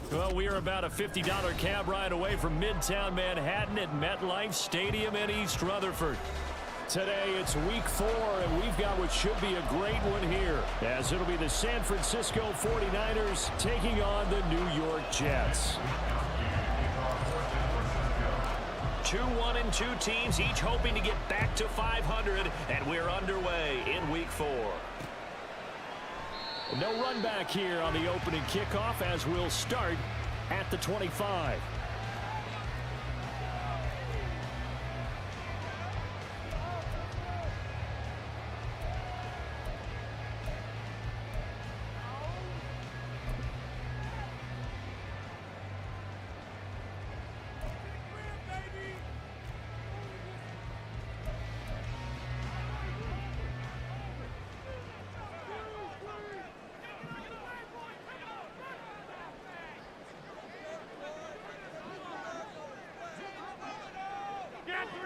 Well, we are about a $50 cab ride away from Midtown Manhattan at MetLife Stadium in East Rutherford. Today, it's week 4, and we've got what should be a great one here, as it'll be the San Francisco 49ers taking on the New York Jets. 2-1-2 teams, each hoping to get back to 500, and we're underway in week 4. No run back here on the opening kickoff as we'll start at the 25.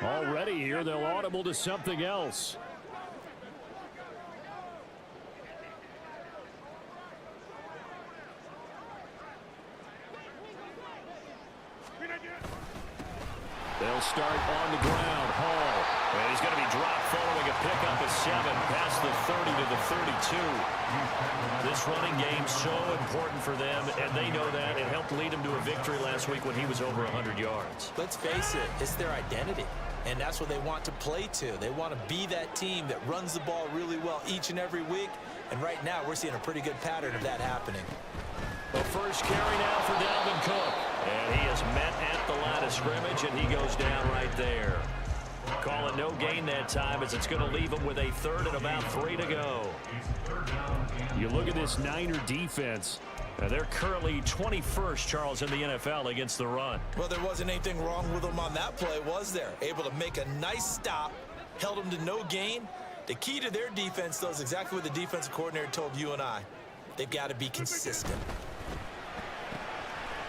Already here, they'll audible to something else. They'll start on the ground. Hall. And he's going to be dropped following a pickup of 7 past the 30 to the 32. This running game so important for them, and they know that. It helped lead him to a victory last week when he was over 100 yards. Let's face it, it's their identity. And that's what they want to play to. They want to be that team that runs the ball really well each and every week. And right now, we're seeing a pretty good pattern of that happening. The first carry now for Dalvin Cook. And he is met at the line of scrimmage, and he goes down right there. Call it no gain that time, as it's going to leave him with a third and about 3 to go. You look at this Niner defense. They're currently 21st, Charles, in the NFL against the run. Well, there wasn't anything wrong with them on that play, was there? Able to make a nice stop, held them to no gain. The key to their defense, though, is exactly what the defensive coordinator told you and I. They've got to be consistent.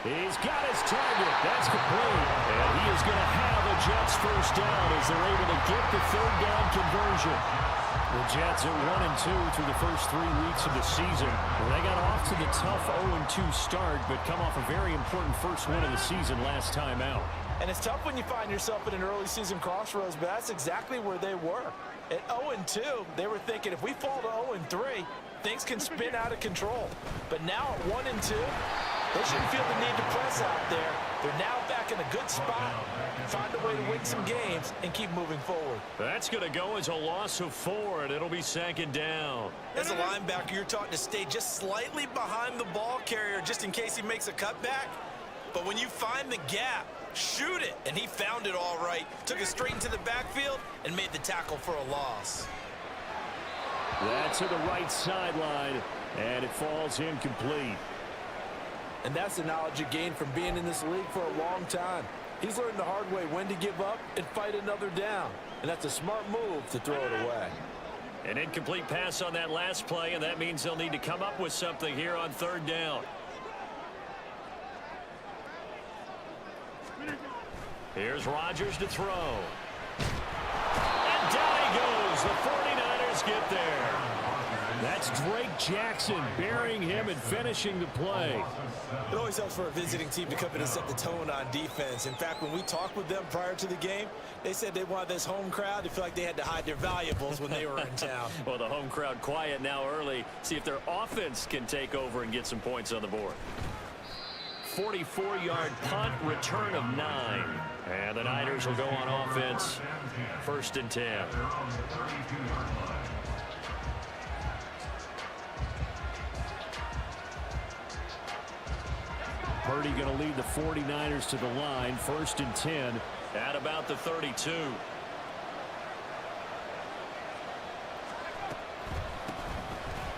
He's got his target. That's complete. And he is going to have a Jets first down as they're able to get the third down conversion. The Jets at 1-2 through the first 3 weeks of the season. They got off to the tough 0-2 start, but come off a very important first win of the season last time out. And it's tough when you find yourself in an early season crossroads, but that's exactly where they were. At 0-2, they were thinking if we fall to 0-3, things can spin out of control. But now at 1-2, they shouldn't feel the need to press out there. They're now back in a good spot, find a way to win some games, and keep moving forward. That's going to go as a loss of 4, and it'll be second down. As a linebacker, you're taught to stay just slightly behind the ball carrier just in case he makes a cutback. But when you find the gap, shoot it. And he found it all right. Took it straight into the backfield and made the tackle for a loss. That's to the right sideline, and it falls incomplete. And that's the knowledge you gain from being in this league for a long time. He's learned the hard way when to give up and fight another down. And that's a smart move to throw it away. An incomplete pass on that last play, and that means they'll need to come up with something here on third down. Here's Rodgers to throw. And down he goes. The 49ers get there. That's Drake Jackson burying him and finishing the play. It always helps for a visiting team to come in and set the tone on defense. In fact, when we talked with them prior to the game, they said they wanted this home crowd to feel like they had to hide their valuables when they were in town. Well, the home crowd quiet now early. See if their offense can take over and get some points on the board. 44-yard punt, return of 9. And the Niners will go on offense, 1st and 10. Purdy going to lead the 49ers to the line, 1st and 10 at about the 32.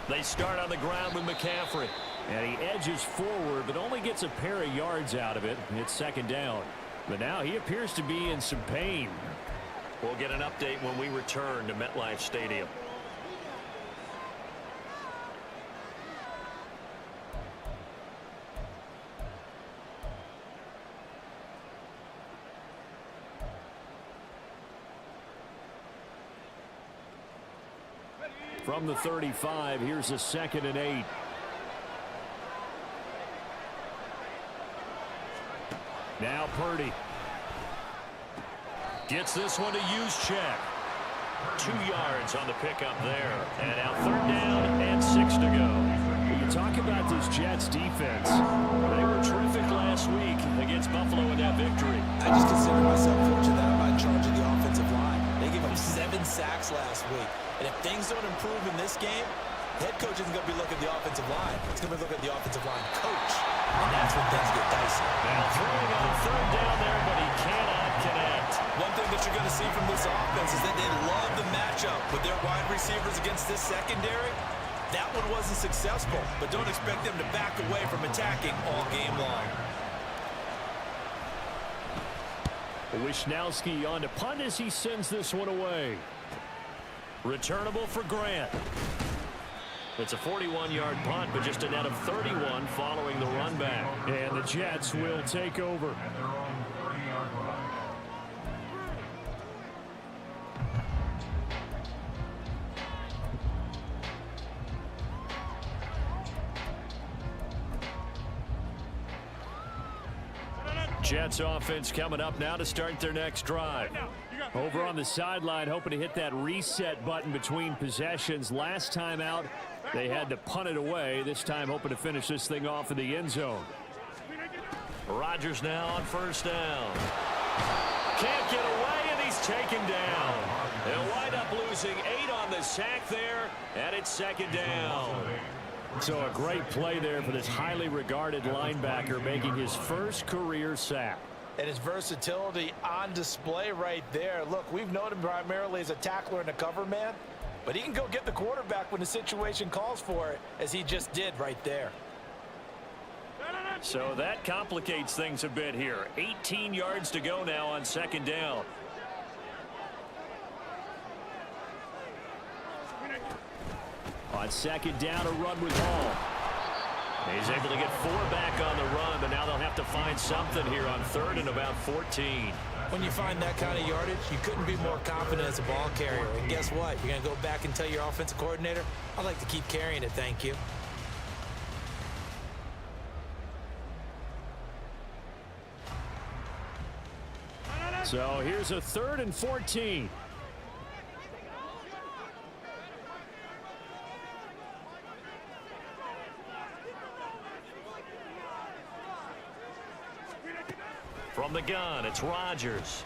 They start on the ground with McCaffrey. And he edges forward, but only gets a pair of yards out of it. It's 2nd down. But now he appears to be in some pain. We'll get an update when we return to MetLife Stadium. From the 35, here's a 2nd and 8. Now Purdy gets this one to use check. 2 yards on the pickup there. And now 3rd down and 6 to go. You talk about this Jets defense. They were terrific last week against Buffalo in that victory. I just consider myself fortunate that I'm not in charge of the offensive line. They gave up 7 sacks last week. And if things don't improve in this game, head coach isn't going to be looking at the offensive line. It's going to be looking at the offensive line coach. And that's when things get dicey. Now throwing on 3rd down there, but he cannot connect. One thing that you're going to see from this offense is that they love the matchup with their wide receivers against this secondary. That one wasn't successful, but don't expect them to back away from attacking all game long. Wishnowski on to punt as he sends this one away. Returnable for Grant. It's a 41-yard punt, but just a net of 31 following the run back. And the Jets will take over. Jets offense coming up now to start their next drive. Over on the sideline, hoping to hit that reset button between possessions. Last time out, they had to punt it away. This time hoping to finish this thing off in the end zone. Rodgers now on 1st down. Can't get away, and he's taken down. They'll wind up losing 8 on the sack there, and it's 2nd down. So a great play there for this highly regarded linebacker, making his first career sack. And his versatility on display right there. Look, we've known him primarily as a tackler and a cover man, but he can go get the quarterback when the situation calls for it, as he just did right there. So that complicates things a bit here. 18 yards to go now on 2nd down. On 2nd down, a run with Hall. He's able to get 4 back on the run, but now they'll have to find something here on 3rd and about 14. When you find that kind of yardage, you couldn't be more confident as a ball carrier. And guess what? You're going to go back and tell your offensive coordinator, I'd like to keep carrying it, thank you. So here's a 3rd and 14. From the gun, it's Rodgers.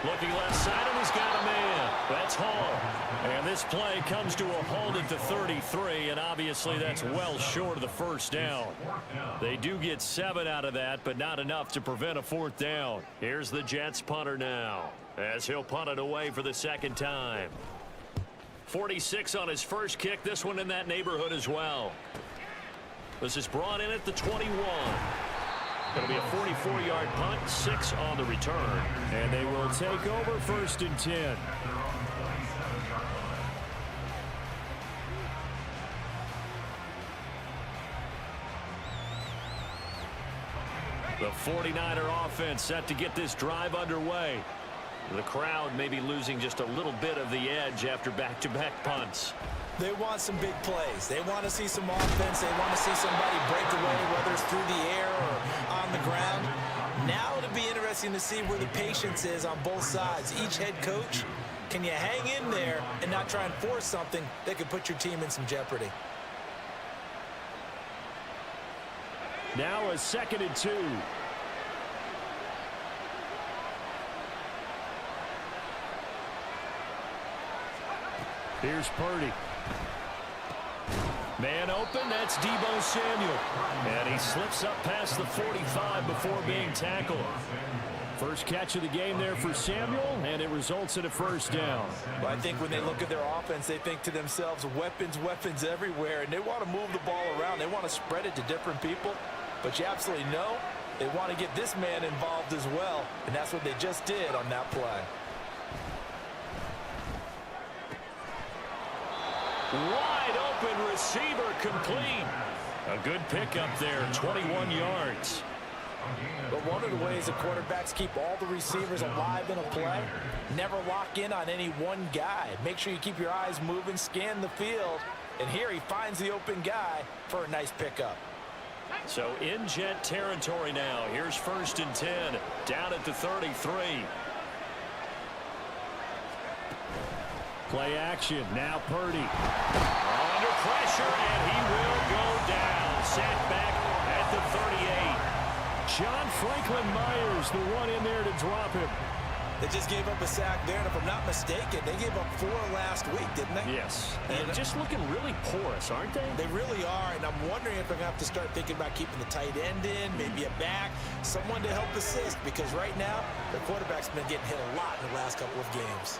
Looking left side, and he's got a man. That's Hall. And this play comes to a halt at the 33, and obviously that's well short of the 1st down. They do get 7 out of that, but not enough to prevent a 4th down. Here's the Jets punter now, as he'll punt it away for the 2nd time. 46 on his first kick, this one in that neighborhood as well. This is brought in at the 21. It'll be a 44-yard punt, 6 on the return. And they will take over 1st and 10. The 49er offense set to get this drive underway. The crowd may be losing just a little bit of the edge after back-to-back punts. They want some big plays. They want to see some offense. They want to see somebody break away, whether it's through the air or on the ground. Now it'll be interesting to see where the patience is on both sides. Each head coach, can you hang in there and not try and force something that could put your team in some jeopardy? Now a 2nd and 2. Here's Purdy. Man open, that's Deebo Samuel. And he slips up past the 45 before being tackled. First catch of the game there for Samuel, and it results in a first down. Well, I think when they look at their offense, they think to themselves, weapons, weapons everywhere, and they want to move the ball around. They want to spread it to different people, but you absolutely know they want to get this man involved as well, and that's what they just did on that play. Wide open receiver complete. A good pickup there, 21 yards. But one of the ways the quarterbacks keep all the receivers alive in a play, never lock in on any one guy. Make sure you keep your eyes moving, scan the field, and here he finds the open guy for a nice pickup. So in Jet territory now. Here's 1st and 10, down at the 33. Play action, now Purdy. Under pressure, and he will go down. Sacked back at the 38. John Franklin Myers, the one in there to drop him. They just gave up a sack there, and if I'm not mistaken, they gave up 4 last week, didn't they? Yes, and just looking really porous, aren't they? They really are, and I'm wondering if they're going to have to start thinking about keeping the tight end in, maybe a back, someone to help assist, because right now, their quarterback's been getting hit a lot in the last couple of games.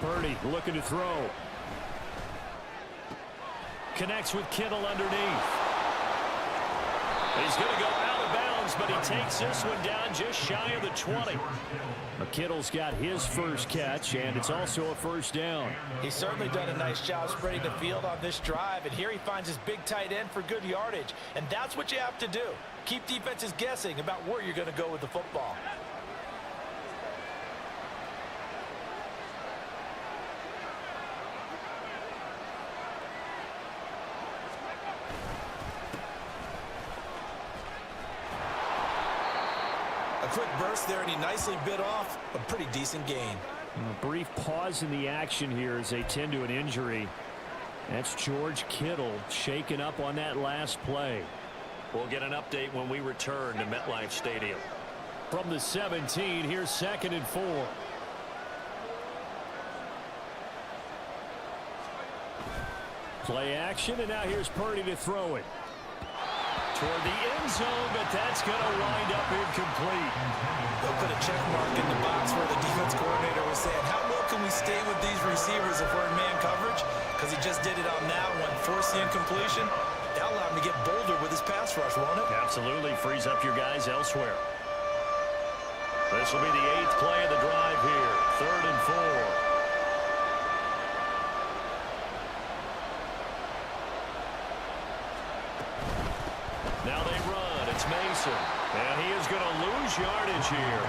Purdy looking to throw. Connects with Kittle underneath. He's going to go out of bounds, but he takes this one down just shy of the 20. Kittle's got his first catch, and it's also a first down. He's certainly done a nice job spreading the field on this drive, and here he finds his big tight end for good yardage. And that's what you have to do. Keep defenses guessing about where you're going to go with the football. Quick burst there, and he nicely bit off a pretty decent gain. A brief pause in the action here as they tend to an injury. That's George Kittle shaken up on that last play. We'll get an update when we return to MetLife Stadium. From the 17, here's 2nd and 4. Play action, and now here's Purdy to throw it. Toward the end zone, but that's going to wind up incomplete. They'll put a check mark in the box where the defense coordinator was saying, how well can we stay with these receivers if we're in man coverage? Because he just did it on that one, forced the incompletion. That'll allow him to get bolder with his pass rush, won't it? Absolutely, frees up your guys elsewhere. This will be the 8th play of the drive here, 3rd and 4. Now they run. It's Mason. And he is going to lose yardage here.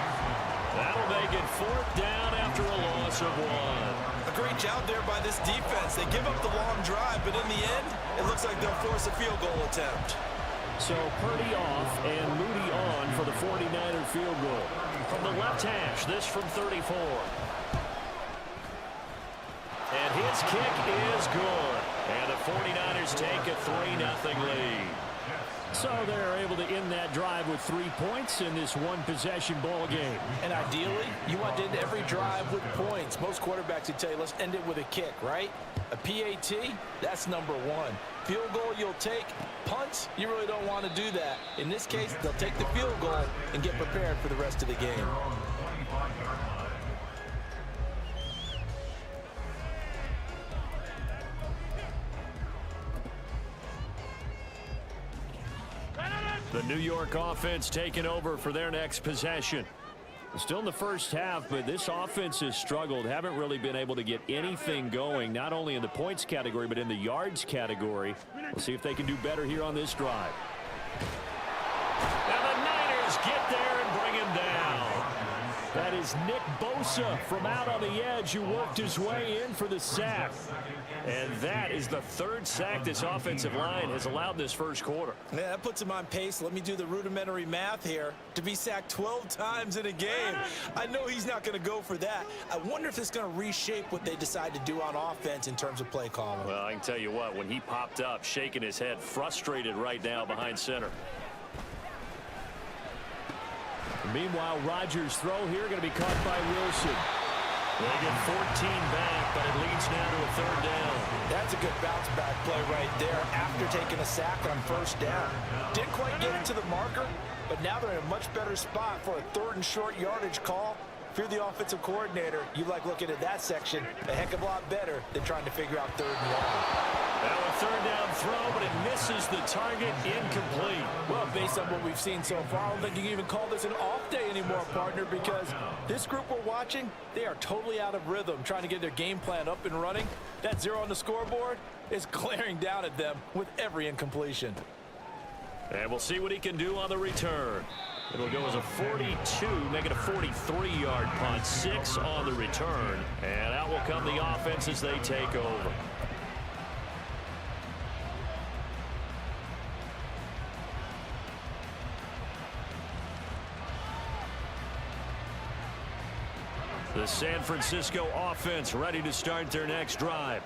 That'll make it 4th down after a loss of 1. A great job there by this defense. They give up the long drive, but in the end, it looks like they'll force a field goal attempt. So Purdy off and Moody on for the 49er field goal. From the left hash, this from 34. And his kick is good. And the 49ers take a 3-0 lead. So they're able to end that drive with 3 points in this one-possession ball game. And ideally, you want to end every drive with points. Most quarterbacks would tell you, let's end it with a kick, right? A PAT, that's number 1. Field goal you'll take. Punts, you really don't want to do that. In this case, they'll take the field goal and get prepared for the rest of the game. The New York offense taking over for their next possession. Still in the first half, but this offense has struggled. Haven't really been able to get anything going, not only in the points category, but in the yards category. We'll see if they can do better here on this drive. And the Niners get there and bring him down. That is Nick Bosa from out on the edge who worked his way in for the sack. And that is the third sack this offensive line has allowed this first quarter. Yeah, that puts him on pace. Let me do the rudimentary math here. To be sacked 12 times in a game. I know he's not going to go for that. I wonder if it's going to reshape what they decide to do on offense in terms of play calling. Well, I can tell you what, when he popped up, shaking his head, frustrated right now behind center. Meanwhile, Rodgers' throw here going to be caught by Wilson. They get 14 back, but it leads now to a third down. That's a good bounce back play right there after taking a sack on first down. Didn't quite get it to the marker, but now they're in a much better spot for a third and short yardage call. If you're the offensive coordinator, you like looking at that section a heck of a lot better than trying to figure out third and long. Now a third down throw, but it misses the target, incomplete. Well, based on what we've seen so far, I don't think you can even call this an off day anymore, partner, because this group we're watching, they are totally out of rhythm, trying to get their game plan up and running. That 0 on the scoreboard is glaring down at them with every incompletion. And we'll see what he can do on the return. It'll go as a 42, make it a 43-yard punt, 6 on the return. And out will come the offense as they take over. The San Francisco offense ready to start their next drive.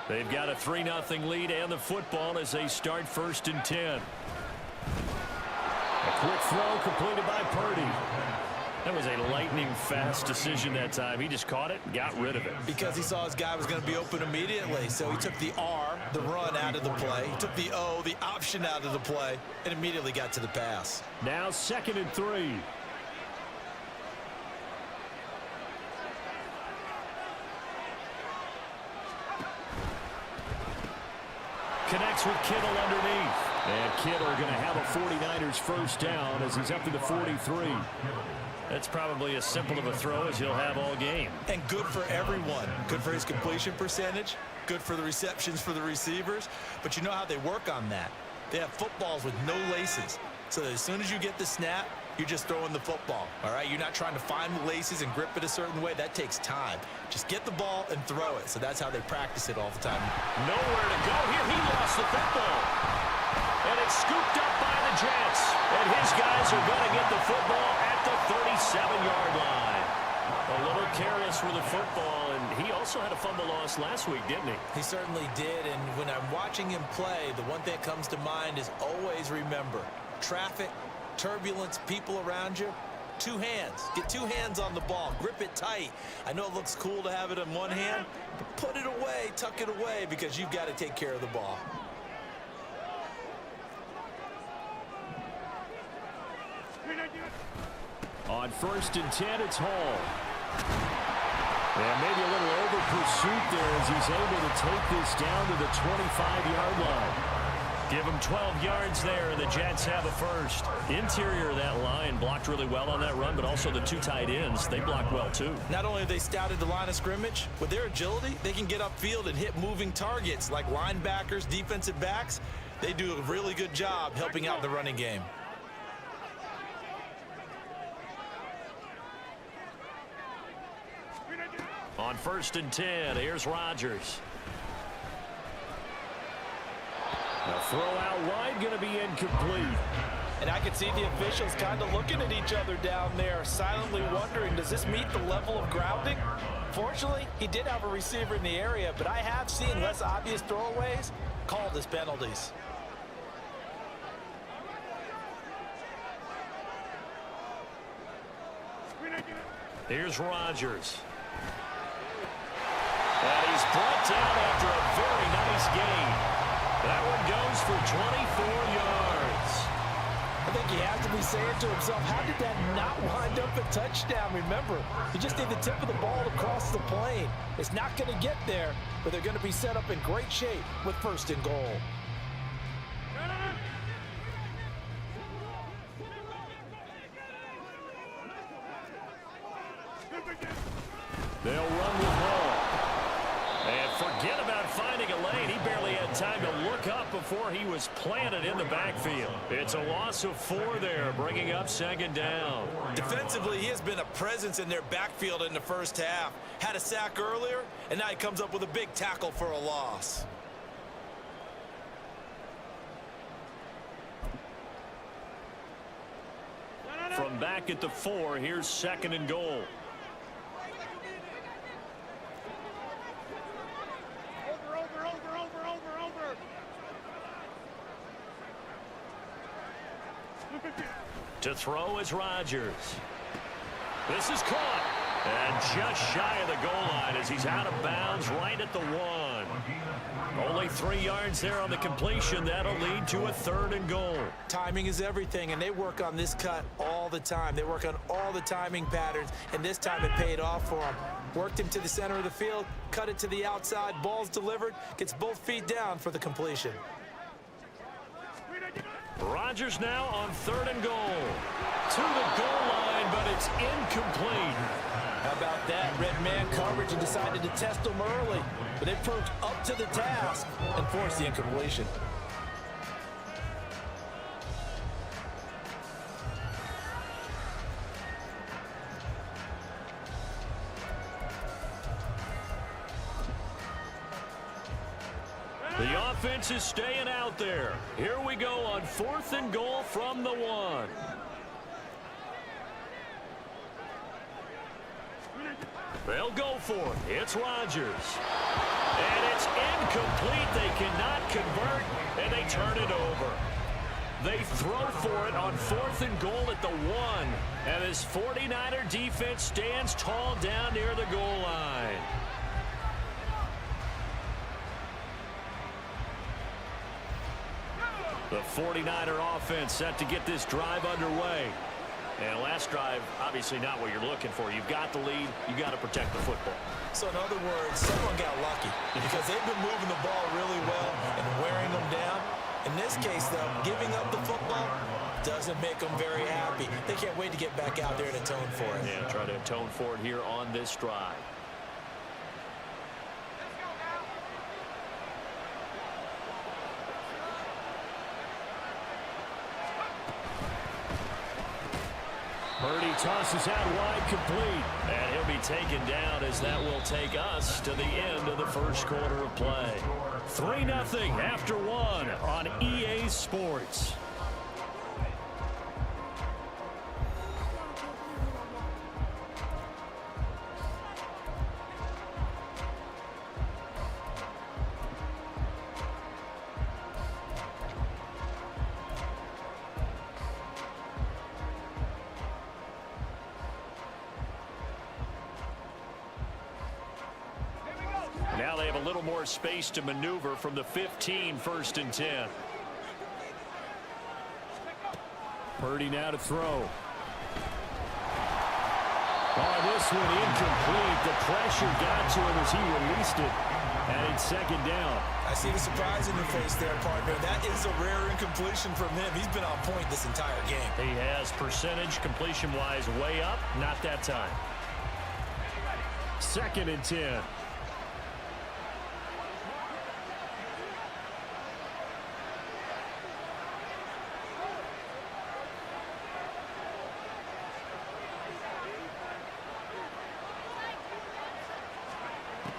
They've got a 3-0 lead and the football as they start 1st and 10. A quick throw completed by Purdy. That was a lightning-fast decision that time. He just caught it and got rid of it. Because he saw his guy was going to be open immediately. So he took the R, the run, out of the play. He took the O, the option, out of the play, and immediately got to the pass. Now 2nd and 3. Connects with Kittle underneath. And Kittle going to have a 49ers first down as he's up to the 43. That's probably as simple of a throw as he'll have all game. And good for everyone. Good for his completion percentage. Good for the receptions for the receivers. But you know how they work on that. They have footballs with no laces. So that as soon as you get the snap, you're just throwing the football. All right? You're not trying to find the laces and grip it a certain way. That takes time. Just get the ball and throw it. So that's how they practice it all the time. Nowhere to go here. He lost the football. And it's scooped up by the Jets. And his guys are going to get the football at the 37-yard line. A little careless with the football, and he also had a fumble loss last week, didn't he? He certainly did, and when I'm watching him play, the one thing that comes to mind is always remember, traffic, turbulence, people around you, 2 hands. Get 2 hands on the ball. Grip it tight. I know it looks cool to have it in one hand, but put it away, tuck it away, because you've got to take care of the ball. On 1st and 10, it's Hall. And maybe a little over pursuit there as he's able to take this down to the 25-yard line. Give him 12 yards there, and the Jets have a first. Interior of that line blocked really well on that run, but also the 2 tight ends, they blocked well too. Not only have they scouted the line of scrimmage, with their agility, they can get upfield and hit moving targets like linebackers, defensive backs. They do a really good job helping out the running game. On 1st and 10, here's Rodgers. The throw out wide going to be incomplete. And I can see the officials kind of looking at each other down there, silently wondering, does this meet the level of grounding? Fortunately, he did have a receiver in the area, but I have seen less obvious throwaways called as penalties. Here's Rodgers. And he's brought down after a very nice gain. That one goes for 24 yards. I think he has to be saying to himself, how did that not wind up a touchdown? Remember, you just need the tip of the ball to cross the plane. It's not going to get there, but they're going to be set up in great shape with 1st and goal. They'll run with Hall. And forget about finding a lane. He barely had had time to look up before he was planted in the backfield. It's a loss of 4 there, bringing up 2nd down. Defensively, he has been a presence in their backfield in the first half. Had a sack earlier, and now he comes up with a big tackle for a loss. From back at the 4, here's 2nd and goal. To throw is Rodgers. This is caught. And just shy of the goal line as he's out of bounds right at the 1. Only 3 yards there on the completion. That'll lead to a 3rd and goal. Timing is everything, and they work on this cut all the time. They work on all the timing patterns, and this time it paid off for them. Worked him to the center of the field, cut it to the outside, ball's delivered, gets both feet down for the completion. Rodgers now on 3rd and goal. To the goal line, but it's incomplete. How about that? Red man coverage and decided to test them early, but they proved up to the task and forced the incompletion. The offense is staying out there. Here we go on 4th and goal from the 1. They'll go for it. It's Rodgers. And it's incomplete. They cannot convert, and they turn it over. They throw for it on 4th and goal at the 1. And this 49er defense stands tall down near the goal line. The 49er offense set to get this drive underway. And last drive, obviously not what you're looking for. You've got the lead. You've got to protect the football. So in other words, someone got lucky because they've been moving the ball really well and wearing them down. In this case, though, giving up the football doesn't make them very happy. They can't wait to get back out there and atone for it. Yeah, try to atone for it here on this drive. Purdy tosses out wide, complete. And he'll be taken down as that will take us to the end of the first quarter of play. 3-0 after 1 on EA Sports. Now they have a little more space to maneuver from the 15, 1st and 10. Purdy now to throw. Oh, this one incomplete. The pressure got to him as he released it. And it's 2nd down. I see the surprise in your face there, partner. That is a rare incompletion from him. He's been on point this entire game. He has percentage completion-wise way up. Not that time. 2nd and 10.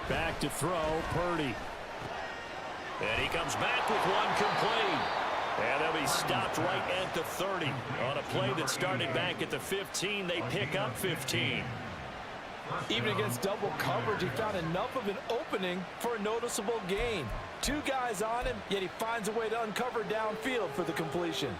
Back to throw, Purdy. And he comes back with one complete. And they'll be stopped right at the 30. On a play that started back at the 15, they pick up 15. Even against double coverage, he found enough of an opening for a noticeable gain. 2 guys on him, yet he finds a way to uncover downfield for the completion.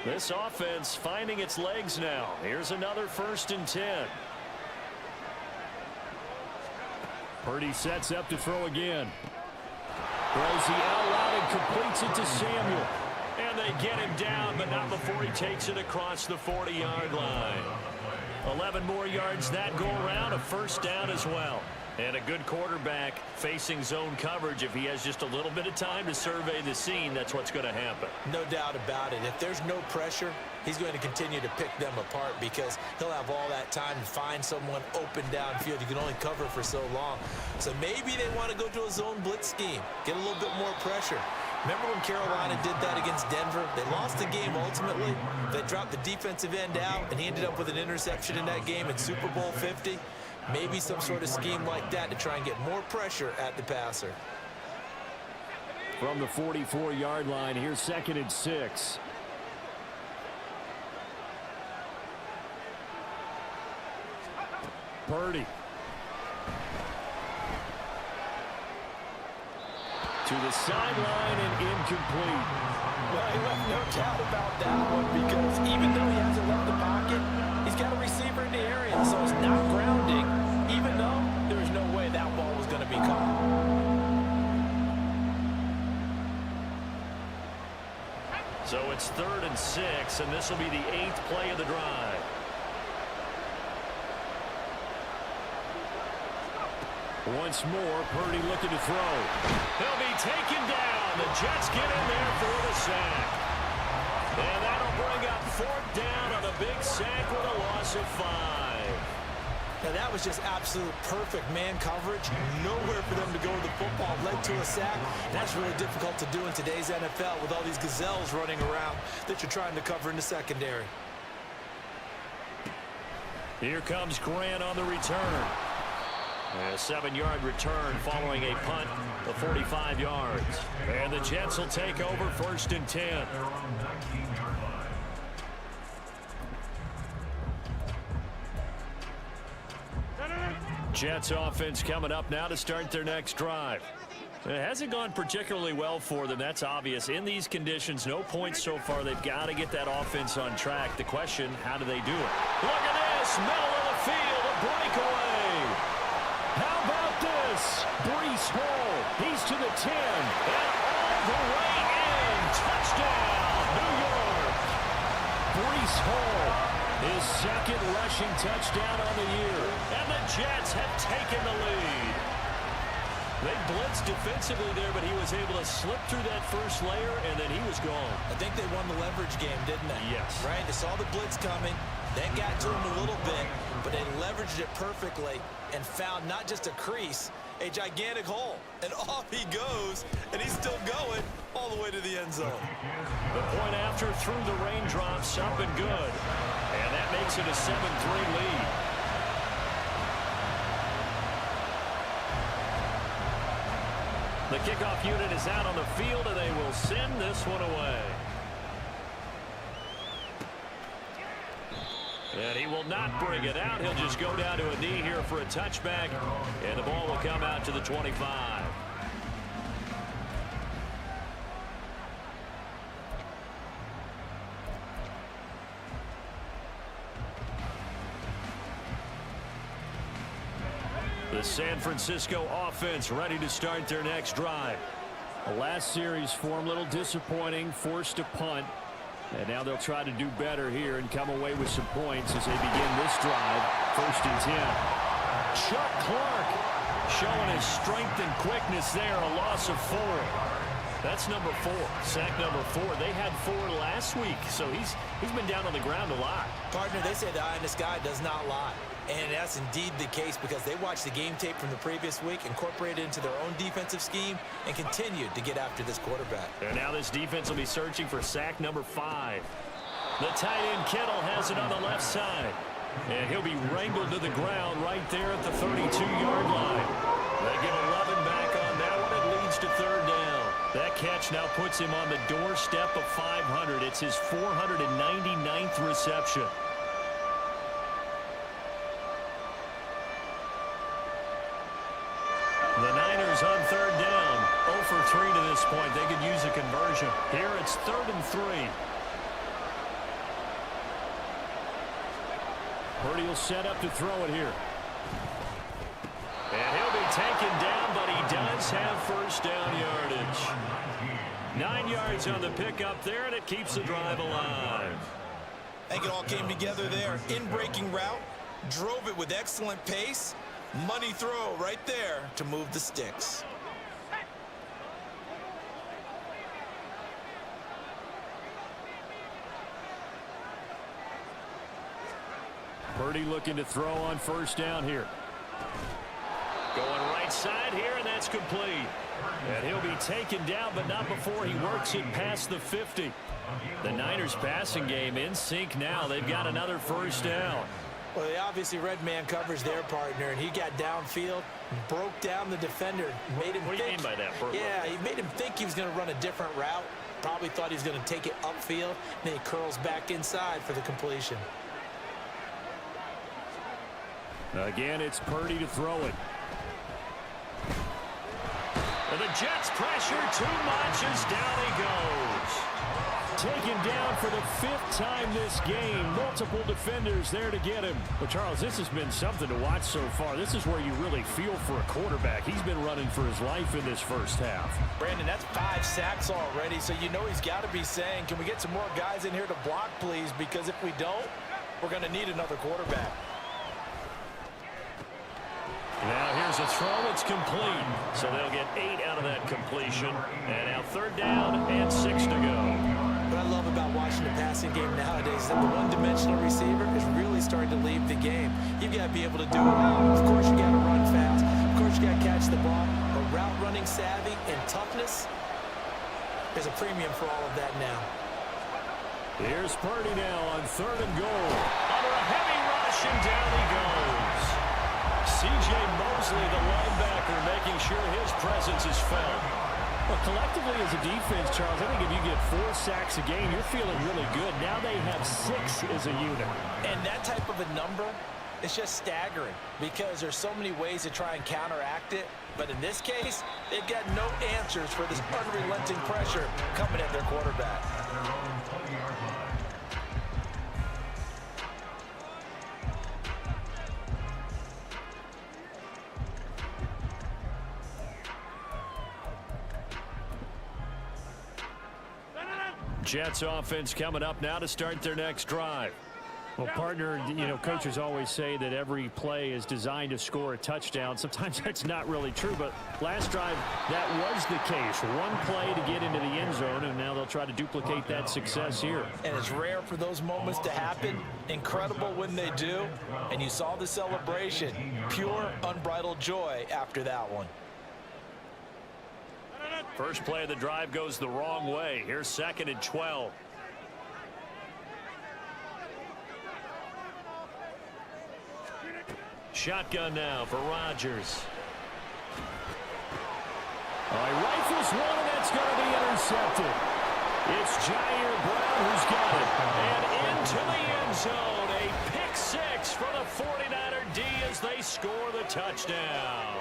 This offense finding its legs now. Here's another 1st and 10. Purdy sets up to throw again. Throws the out route and completes it to Samuel. And they get him down, but not before he takes it across the 40-yard line. 11 more yards that go around, a 1st down as well. And a good quarterback facing zone coverage, if he has just a little bit of time to survey the scene, that's what's going to happen. No doubt about it. If there's no pressure, he's going to continue to pick them apart because he'll have all that time to find someone open downfield. You can only cover for so long. So maybe they want to go to a zone blitz scheme, get a little bit more pressure. Remember when Carolina did that against Denver? They lost the game ultimately. They dropped the defensive end out, and he ended up with an interception in that game in Super Bowl 50. Maybe some sort of scheme like that to try and get more pressure at the passer. From the 44-yard line, here's 2nd and 6. Purdy. To the sideline and incomplete. Well, he left no doubt about that one because even though he hasn't left the pocket, he's got a receiver in the area, so it's not grounding, even though there's no way that ball was going to be caught. So it's 3rd and 6, and this will be the 8th play of the drive. Once more, Purdy looking to throw. He'll be taken down. The Jets get in there for the sack. And that'll bring up 4th down on a big sack with a loss of 5. Now, that was just absolute perfect man coverage. Nowhere for them to go with the football. Led to a sack. That's really difficult to do in today's NFL with all these gazelles running around that you're trying to cover in the secondary. Here comes Grant on the return. A 7-yard return following a punt of 45 yards. And the Jets will take over 1st and 10. Jets offense coming up now to start their next drive. It hasn't gone particularly well for them. That's obvious. In these conditions, no points so far. They've got to get that offense on track. The question, how do they do it? Look at this. Middle of the field. A breakaway. How about this? Breece Hall. He's to the 10. And all the way in. Touchdown, New York. Breece Hall. His 2nd rushing touchdown on the year. And the Jets have taken the lead. They blitzed defensively there, but he was able to slip through that first layer, and then he was gone. I think they won the leverage game, didn't they? Yes. Right? They saw the blitz coming. That got to him a little bit, but they leveraged it perfectly and found not just a crease, a gigantic hole. And off he goes, and he's still going all the way to the end zone. The point after through the raindrops, up and good. And that makes it a 7-3 lead. The kickoff unit is out on the field, and they will send this one away. And he will not bring it out. He'll just go down to a knee here for a touchback, and the ball will come out to the 25. The San Francisco offense ready to start their next drive. The last series for him, a little disappointing, forced to punt. And now they'll try to do better here and come away with some points as they begin this drive. 1st and 10. Chuck Clark showing his strength and quickness there. A loss of 4. That's number 4. Sack number 4. They had 4 last week, so he's been down on the ground a lot. Partner, they say the eye in the sky does not lie. And that's indeed the case because they watched the game tape from the previous week, incorporated it into their own defensive scheme, and continued to get after this quarterback. And now this defense will be searching for sack number 5. The tight end Kittle has it on the left side. And he'll be wrangled to the ground right there at the 32-yard line. They get 11 back on that one. It leads to 3rd down. That catch now puts him on the doorstep of 500. It's his 499th reception. The Niners on 3rd down. 0 for 3 to this point. They could use a conversion. Here it's 3rd and 3. Purdy will set up to throw it here. And he'll be taken down, but he does have 1st down yardage. 9 yards on the pickup there, and it keeps the drive alive. I think it all came together there. In-breaking route, drove it with excellent pace, Money throw right there to move the sticks. Purdy looking to throw on first down here. Going right side here, and that's complete. And he'll be taken down, but not before he works it past the 50. The Niners passing game in sync now. They've got another first down. Well, they obviously read man coverage their partner, and he got downfield, broke down the defender, made him What do you mean by that, Burt? Yeah, he made him think he was going to run a different route. Probably thought he was going to take it upfield, and then he curls back inside for the completion. Again, it's Purdy to throw it. And the Jets pressure too much as down he goes. Taken down for the 5th time this game. Multiple defenders there to get him. Well, Charles, this has been something to watch so far. This is where you really feel for a quarterback. He's been running for his life in this first half. Brandon, that's 5 sacks already, so you know he's got to be saying, can we get some more guys in here to block, please? Because if we don't, we're going to need another quarterback. Now here's a throw. It's complete. So they'll get 8 out of that completion. And now 3rd down and 6 to go. What I love about watching the passing game nowadays is that the one-dimensional receiver is really starting to leave the game. You've got to be able to do it all. Of course, you got to run fast. Of course, you got to catch the ball. But route running savvy and toughness, there's a premium for all of that now. Here's Purdy now on 3rd and goal. Under a heavy rush, and down he goes. C.J. Mosley, the linebacker, making sure his presence is felt. Well, collectively as a defense, Charles, I think if you get 4 sacks a game, you're feeling really good. Now they have 6 as a unit. And that type of a number is just staggering because there's so many ways to try and counteract it. But in this case, they've got no answers for this unrelenting pressure coming at their quarterback. Jets offense coming up now to start their next drive. Well, partner, you know, coaches always say that every play is designed to score a touchdown. Sometimes that's not really true, but last drive, that was the case. One play to get into the end zone, and now they'll try to duplicate that success here. And it's rare for those moments to happen. Incredible when they do. And you saw the celebration. Pure, unbridled joy after that one. First play of the drive goes the wrong way. Here's 2nd and 12. Shotgun now for Rodgers. He rifles one, and that's going to be intercepted. It's Jair Brown who's got it. And into the end zone. A pick 6 for the 49er D as they score the touchdown.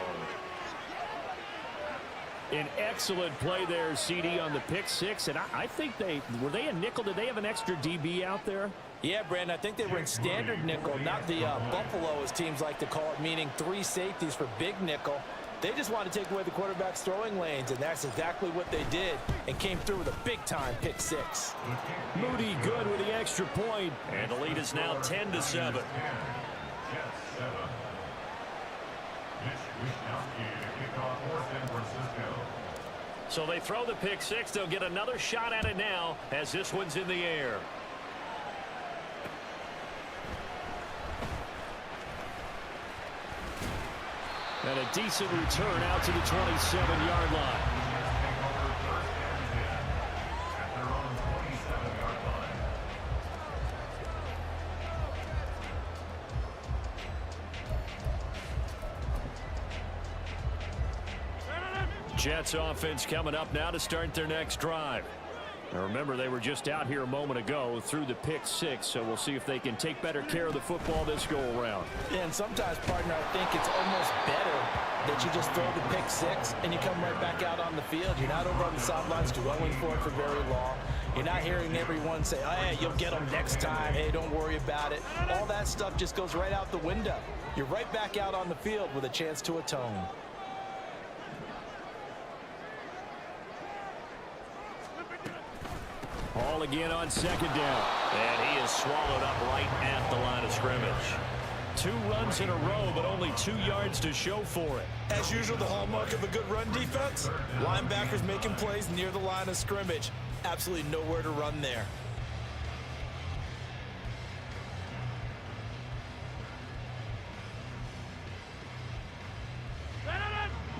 An excellent play there, CD, on the pick 6. And I think were they a nickel? Did they have an extra DB out there? Yeah, Brandon, I think they were in standard nickel, not the Buffalo, as teams like to call it, meaning 3 safeties for big nickel. They just want to take away the quarterback's throwing lanes, and that's exactly what they did and came through with a big-time pick 6. Moody good with the extra point. And the lead is now 10-7. So they throw the pick 6. They'll get another shot at it now as this one's in the air. And a decent return out to the 27-yard line. Jets offense coming up now to start their next drive. Now remember, they were just out here a moment ago through the pick 6, so we'll see if they can take better care of the football this go-around. Yeah, and sometimes, partner, I think it's almost better that you just throw the pick 6 and you come right back out on the field. You're not over on the sidelines dwelling for it for very long. You're not hearing everyone say, oh, hey, you'll get them next time. Hey, don't worry about it. All that stuff just goes right out the window. You're right back out on the field with a chance to atone. Ball again on 2nd down. And he is swallowed up right at the line of scrimmage. 2 runs in a row, but only 2 yards to show for it. As usual, the hallmark of a good run defense, linebackers making plays near the line of scrimmage. Absolutely nowhere to run there.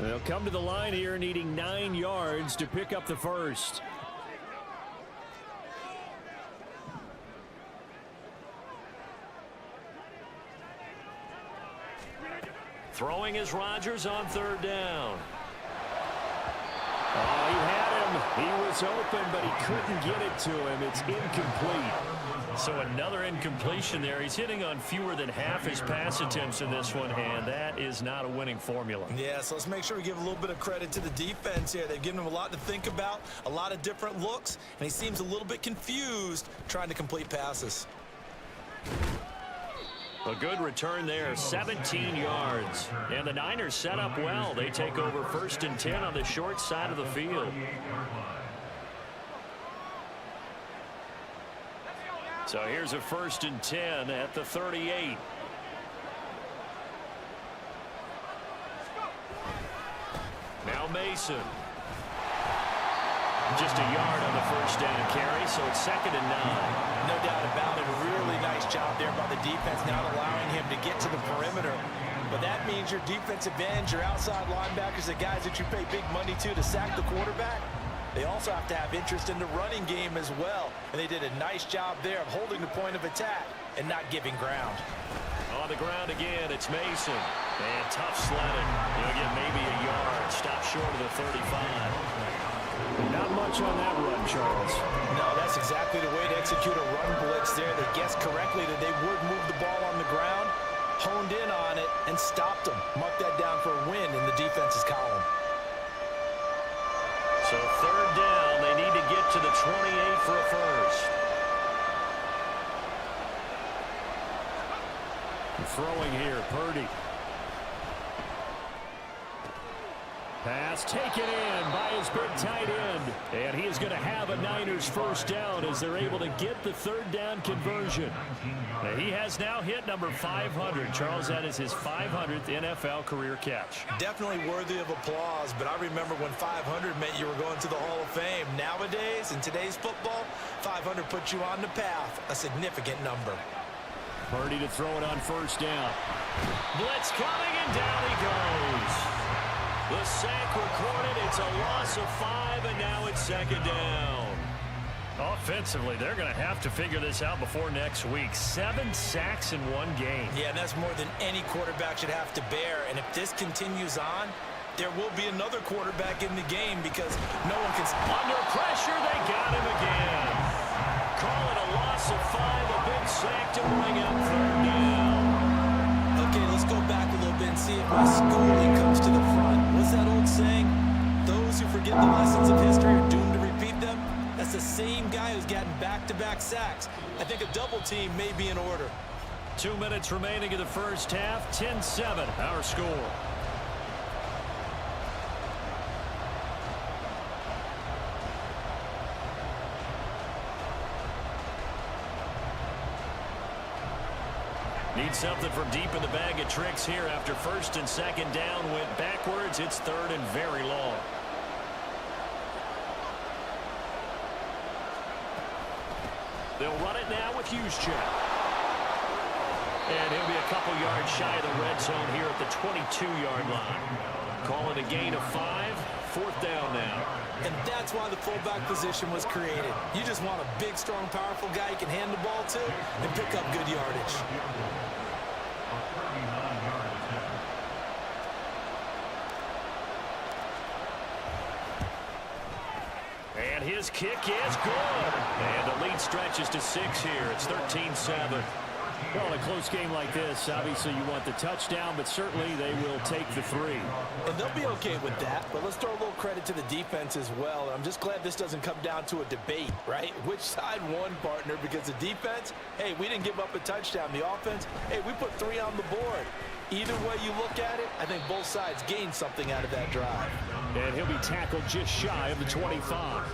They'll come to the line here needing 9 yards to pick up the first. Throwing is Rodgers on 3rd down. Oh, he had him. He was open, but he couldn't get it to him. It's incomplete. So another incompletion there. He's hitting on fewer than half his pass attempts in this one, and that is not a winning formula. Yeah, so let's make sure we give a little bit of credit to the defense here. They've given him a lot to think about, a lot of different looks, and he seems a little bit confused trying to complete passes. A good return there, 17 yards. And the Niners set up well. They take over 1st and 10 on the short side of the field. So here's a 1st and 10 at the 38. Now Mason. Just a yard on the 1st down carry, so it's 2nd and 9. No doubt about it. Really nice job there by the defense, not allowing him to get to the perimeter. But that means your defensive ends, your outside linebackers, the guys that you pay big money to sack the quarterback, they also have to have interest in the running game as well. And they did a nice job there of holding the point of attack and not giving ground. On the ground again, it's Mason. And tough sledding. He'll get maybe a yard. Stop short of the 35. Not much on that run, Charles. No, that's exactly the way to execute a run blitz there. They guessed correctly that they would move the ball on the ground, honed in on it, and stopped them. Mark that down for a win in the defense's column. So 3rd down, they need to get to the 28 for a first. Throwing here, Purdy. Pass taken in by his big tight end. And he is going to have a Niners 1st down as they're able to get the 3rd down conversion. And he has now hit number 500. Charles, that is his 500th NFL career catch. Definitely worthy of applause, but I remember when 500 meant you were going to the Hall of Fame. Nowadays, in today's football, 500 puts you on the path, a significant number. Purdy to throw it on 1st down. Blitz coming, and down he goes. The sack recorded. It's a loss of 5, and now it's 2nd down. Offensively, they're going to have to figure this out before next week. 7 sacks in 1 game. Yeah, that's more than any quarterback should have to bear. And if this continues on, there will be another quarterback in the game because no one can... Under pressure, they got him again. Call it a loss of 5, a big sack to bring up 3rd down. Okay, let's go back a little bit and see if my schooling comes to the front. What's that old saying? Those who forget the lessons of history are doomed to repeat them. That's the same guy who's gotten back-to-back sacks. I think a double team may be in order. 2 minutes remaining in the first half. 10-7, our score. Need something from deep in the bag of tricks here after 1st and 2nd down went backwards. It's 3rd and very long. They'll run it now with Juszczyk. And he'll be a couple yards shy of the red zone here at the 22-yard line. Call it a gain of 5. 4th down now. And that's why the fullback position was created. You just want a big, strong, powerful guy you can hand the ball to and pick up good yardage. And his kick is good. And the lead stretches to 6 here. It's 13-7. Well, in a close game like this, obviously you want the touchdown, but certainly they will take the 3. And they'll be okay with that, but let's throw a little credit to the defense as well. I'm just glad this doesn't come down to a debate, right? Which side won, partner? Because the defense, hey, we didn't give up a touchdown. The offense, hey, we put 3 on the board. Either way you look at it, I think both sides gained something out of that drive. And he'll be tackled just shy of the 25.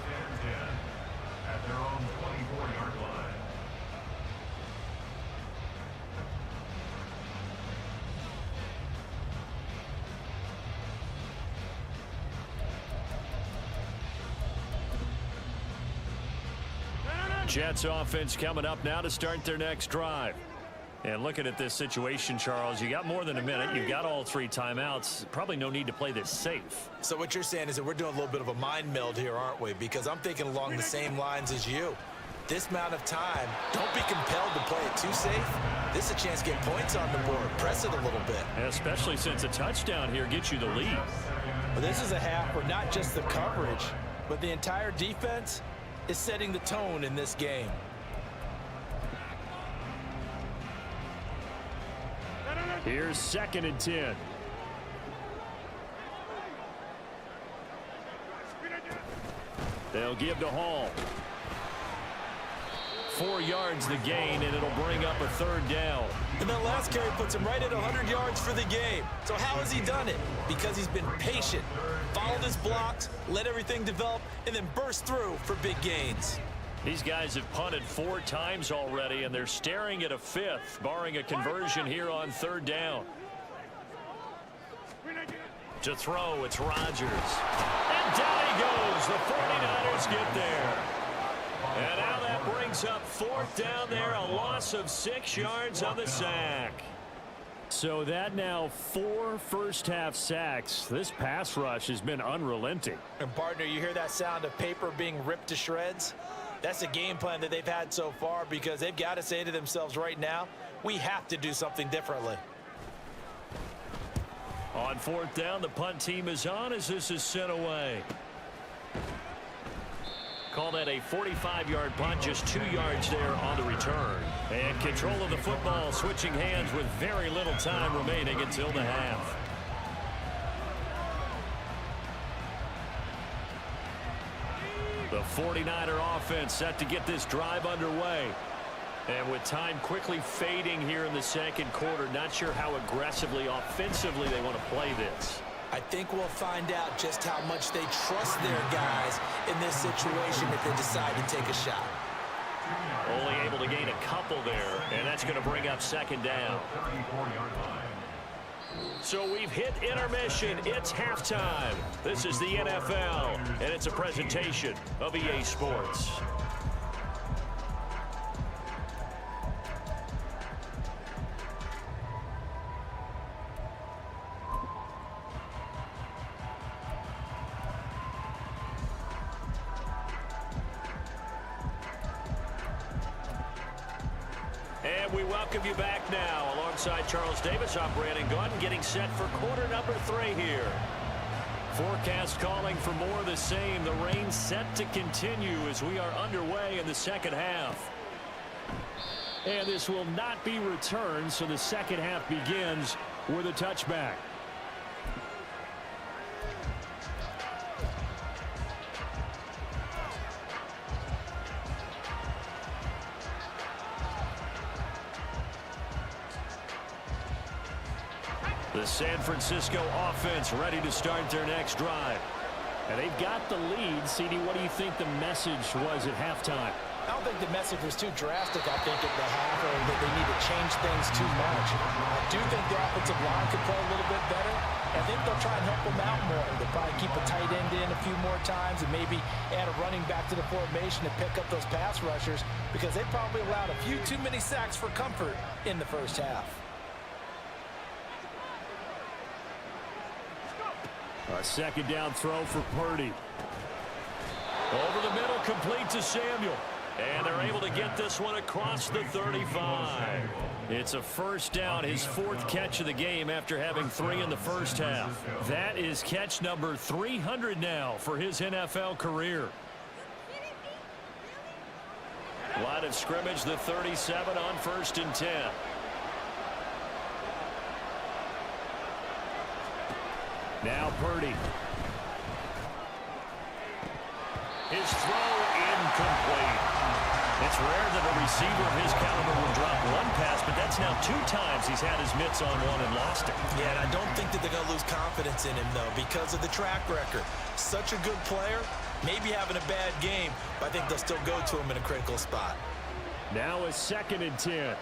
Jets offense coming up now to start their next drive. And looking at this situation, Charles, you got more than a minute. You've got all 3 timeouts. Probably no need to play this safe. So what you're saying is that we're doing a little bit of a mind meld here, aren't we? Because I'm thinking along the same lines as you. This amount of time, don't be compelled to play it too safe. This is a chance to get points on the board. Press it a little bit. Especially since a touchdown here gets you the lead. Well, this is a half where not just the coverage, but the entire defense is setting the tone in this game. Here's 2nd and 10. They'll give to Hall. 4 yards the gain, and it'll bring up a 3rd down. And that last carry puts him right at 100 yards for the game. So how has he done it? Because he's been patient, followed his blocks, let everything develop, and then burst through for big gains. These guys have punted 4 times already, and they're staring at a 5th, barring a conversion here on 3rd down. To throw, it's Rodgers. And down he goes. The 49ers get there. And now that brings up 4th down there, a loss of 6 yards on the sack. So that now 4 first-half sacks. This pass rush has been unrelenting. And partner, you hear that sound of paper being ripped to shreds? That's the game plan that they've had so far, because they've got to say to themselves right now, we have to do something differently. On 4th down, the punt team is on as this is sent away. Call that a 45-yard punt, just 2 yards there on the return. And control of the football, switching hands with very little time remaining until the half. The 49er offense set to get this drive underway. And with time quickly fading here in the 2nd quarter, not sure how aggressively, offensively they want to play this. I think we'll find out just how much they trust their guys in this situation if they decide to take a shot. Only able to gain a couple there, and that's going to bring up 2nd down. So we've hit intermission. It's halftime. This is the NFL, and it's a presentation of EA Sports. And we welcome you back now. Alongside Charles Davis, I'm Brandon Gaudin, getting set for quarter number 3 here. Forecast calling for more of the same. The rain set to continue as we are underway in the 2nd half. And this will not be returned, so the 2nd half begins with a touchback. The San Francisco offense ready to start their next drive. And they've got the lead. CD, what do you think the message was at halftime? I don't think the message was too drastic, I think, at the half, or that they need to change things too much. I do think the offensive line could play a little bit better. I think they'll try and help them out more. They'll probably keep a tight end in a few more times and maybe add a running back to the formation to pick up those pass rushers, because they probably allowed a few too many sacks for comfort in the first half. A 2nd down throw for Purdy. Over the middle, complete to Samuel. And they're able to get this one across the 35. It's a 1st down, his 4th catch of the game after having 3 in the first half. That is catch number 300 now for his NFL career. Line of scrimmage, the 37 on 1st and 10. Now Purdy. His throw incomplete. It's rare that a receiver of his caliber will drop one pass, but that's now 2 times he's had his mitts on one and lost it. Yeah, and I don't think that they're going to lose confidence in him, though, because of the track record. Such a good player, maybe having a bad game, but I think they'll still go to him in a critical spot. Now a 2nd and 10.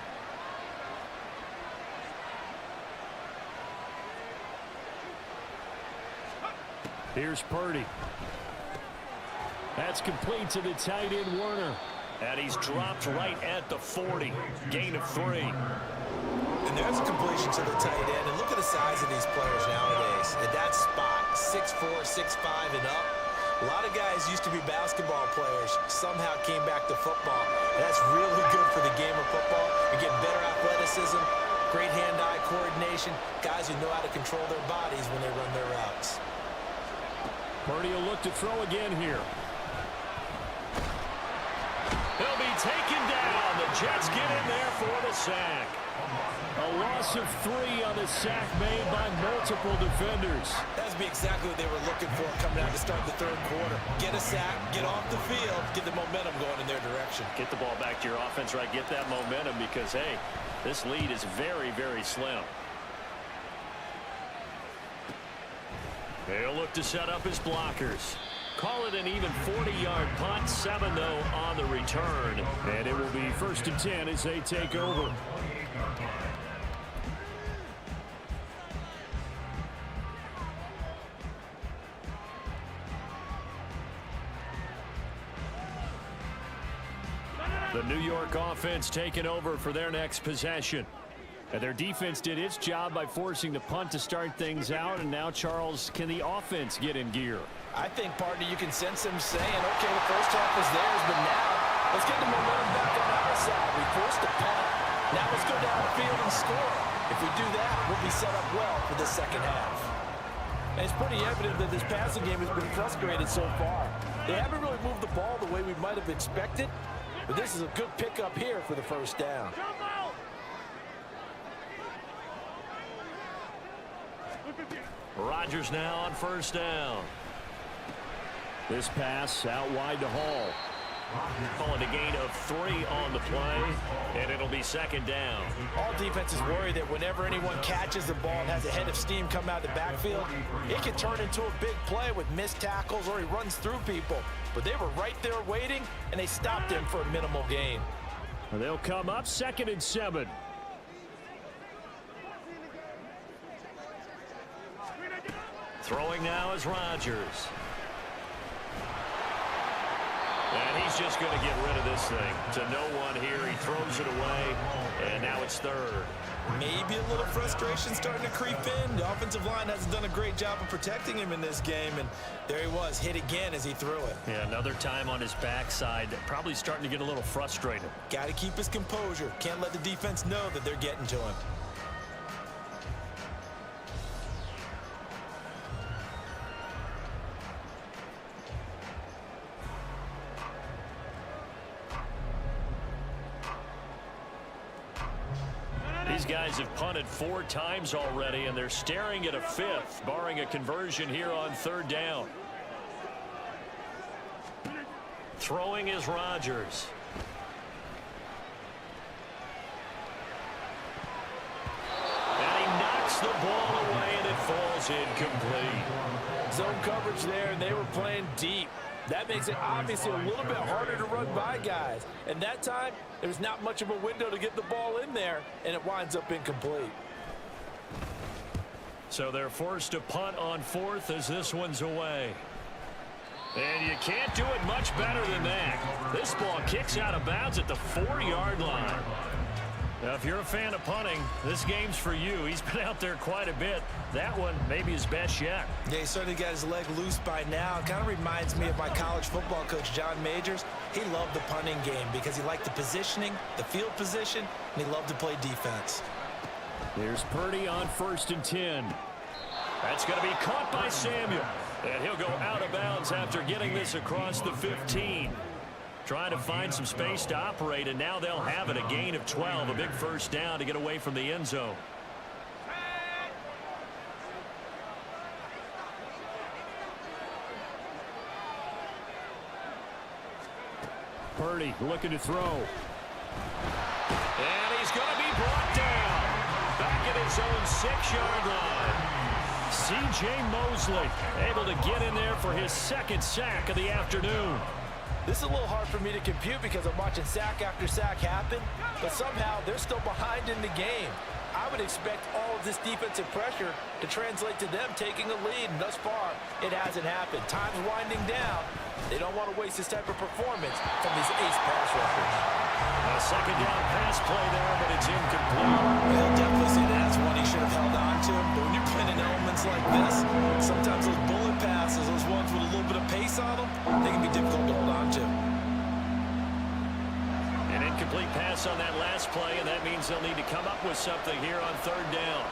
Here's Purdy. That's complete to the tight end, Werner. And he's dropped right at the 40. Gain of 3. And there's a completion to the tight end. And look at the size of these players nowadays. At that spot, 6'4", 6'5", and up. A lot of guys used to be basketball players, somehow came back to football. And that's really good for the game of football. You get better athleticism, great hand-eye coordination, guys who know how to control their bodies when they run their routes. Purdy will look to throw again here. He'll be taken down. The Jets get in there for the sack. A loss of 3 on the sack made by multiple defenders. That's exactly what they were looking for coming out to start the third quarter. Get a sack, get off the field, get the momentum going in their direction. Get the ball back to your offense, right? Get that momentum because, hey, this lead is very, very slim. They'll look to set up his blockers. Call it an even 40-yard punt. 7, though, on the return. And it will be 1st and 10 as they take over. The New York offense taking over for their next possession. And their defense did its job by forcing the punt to start things out. And now, Charles, can the offense get in gear? I think, partner, you can sense them saying, okay, the first half was theirs, but now let's get the momentum back on our side. We forced a punt. Now let's go down the field and score. If we do that, we'll be set up well for the second half. And it's pretty evident that this passing game has been frustrated so far. They haven't really moved the ball the way we might have expected, but this is a good pickup here for the first down. Rodgers now on 1st down. This pass out wide to Hall. Calling a gain of 3 on the play, and it'll be 2nd down. All defenses worry that whenever anyone catches the ball and has a head of steam come out of the backfield, it can turn into a big play with missed tackles or he runs through people. But they were right there waiting, and they stopped him for a minimal gain. And they'll come up 2nd and 7. Throwing now is Rodgers. And he's just going to get rid of this thing to no one here. He throws it away, and now it's 3rd. Maybe a little frustration starting to creep in. The offensive line hasn't done a great job of protecting him in this game, and there he was, hit again as he threw it. Yeah, another time on his backside, probably starting to get a little frustrated. Got to keep his composure. Can't let the defense know that they're getting to him. These guys have punted 4 times already, and they're staring at a 5th, barring a conversion here on 3rd down. Throwing is Rodgers. And he knocks the ball away, and it falls incomplete. Zone coverage there, and they were playing deep. That makes it obviously a little bit harder to run by guys. And that time, there's not much of a window to get the ball in there, and it winds up incomplete. So they're forced to punt on 4th as this one's away. And you can't do it much better than that. This ball kicks out of bounds at the 4-yard line. Now, if you're a fan of punting, this game's for you. He's been out there quite a bit. That one, maybe his best yet. Yeah, he certainly got his leg loose by now. It kind of reminds me of my college football coach, John Majors. He loved the punting game because he liked the positioning, the field position, and he loved to play defense. There's Purdy on 1st and 10. That's going to be caught by Samuel. And he'll go out of bounds after getting this across the 15. Trying to find some space to operate, and now they'll have it. A gain of 12, a big 1st down to get away from the end zone. Purdy looking to throw. And he's going to be brought down. Back at his own 6-yard line. C.J. Mosley able to get in there for his 2nd sack of the afternoon. This is a little hard for me to compute because I'm watching sack after sack happen, but somehow they're still behind in the game. I would expect all of this defensive pressure to translate to them taking a lead, and thus far, it hasn't happened. Time's winding down. They don't want to waste this type of performance from these ace pass rushers. A second down pass play there, but it's incomplete. He'll definitely say that's one he should have held on to. But when you're playing in elements like this, sometimes those bullet passes, those ones with a little bit of pace on them, they can be difficult to hold on to. An incomplete pass on that last play, and that means they'll need to come up with something here on third down.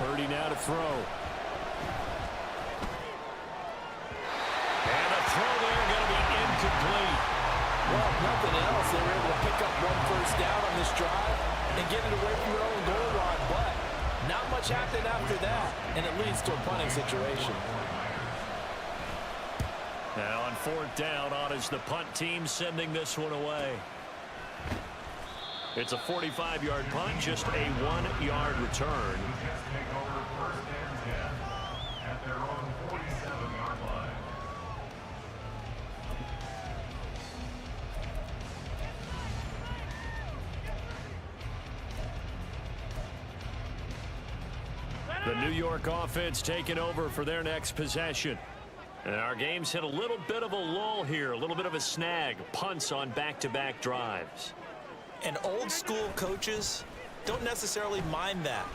Purdy now to throw. And a throw there going to be incomplete. Well, if nothing else, they were able to pick up one first down on this drive and get it away from their own goal line, but not much happened after that, and it leads to a punting situation. Now on fourth down, on is the punt team sending this one away. It's a 45-yard punt, just a 1-yard return. The New York offense taking over for their next possession. And our game's hit a little bit of a lull here, a little bit of a snag. Punts on back-to-back drives. And old school coaches don't necessarily mind that.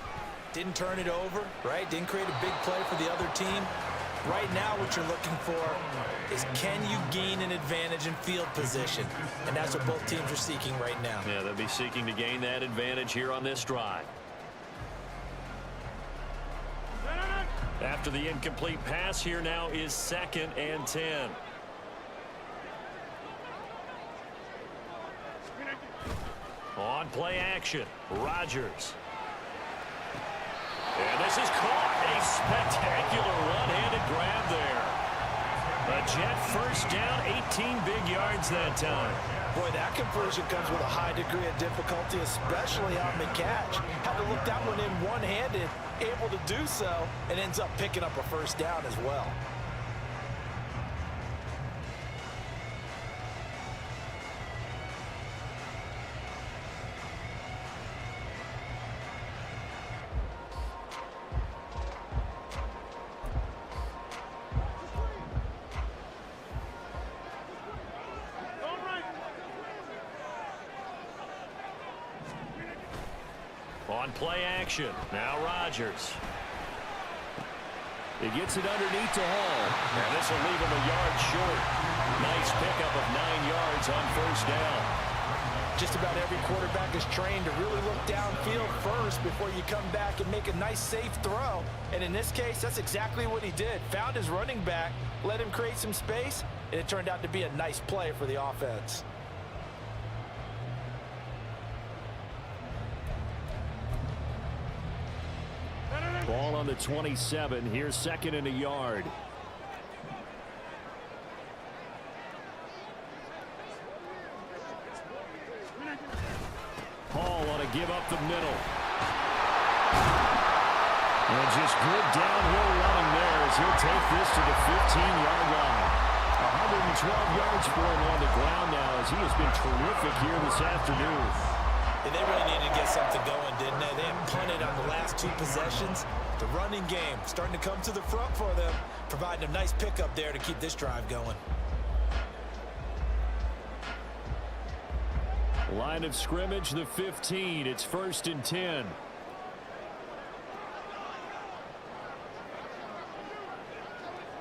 Didn't turn it over, right? Didn't create a big play for the other team. Right now what you're looking for is, can you gain an advantage in field position? And that's what both teams are seeking right now. Yeah, they'll be seeking to gain that advantage here on this drive. After the incomplete pass, here now is 2nd and 10. On play action, Rodgers. And this is caught. A spectacular one-handed grab there. A Jet first down, 18 big yards that time. Boy, that conversion comes with a high degree of difficulty, especially on the catch. Had to look that one in one-handed, able to do so, and ends up picking up a first down as well. On play action, now Rodgers. He gets it underneath to Hall. And this will leave him a yard short. Nice pickup of 9 yards on first down. Just about every quarterback is trained to really look downfield first before you come back and make a nice, safe throw. And in this case, that's exactly what he did. Found his running back, let him create some space, and it turned out to be a nice play for the offense. Ball on the 27. Here's 2nd and a yard. Hall on a give up the middle. And just good downhill running there as he'll take this to the 15-yard line. 112 yards for him on the ground now as he has been terrific here this afternoon. And they really needed to get something going, didn't they? They had punted on the last 2 possessions. The running game starting to come to the front for them, providing a nice pickup there to keep this drive going. Line of scrimmage, the 15. It's 1st and 10.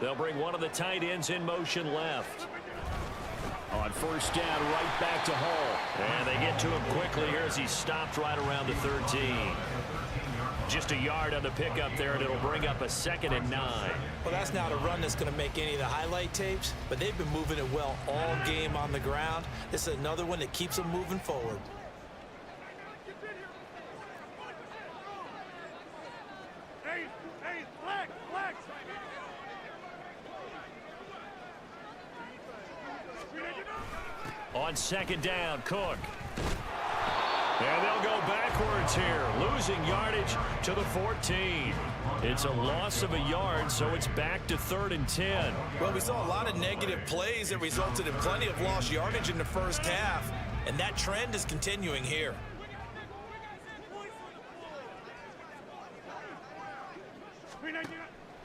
They'll bring one of the tight ends in motion left. On first down, right back to Hall. And they get to him quickly here as he stopped right around the 13. Just a yard on the pickup there, and it'll bring up a 2nd and 9. Well, that's not a run that's going to make any of the highlight tapes, but they've been moving it well all game on the ground. This is another one that keeps them moving forward. On 2nd down, Cook. And they'll go backwards here, losing yardage to the 14. It's a loss of a yard, so it's back to 3rd and 10. Well, we saw a lot of negative plays that resulted in plenty of lost yardage in the first half, and that trend is continuing here.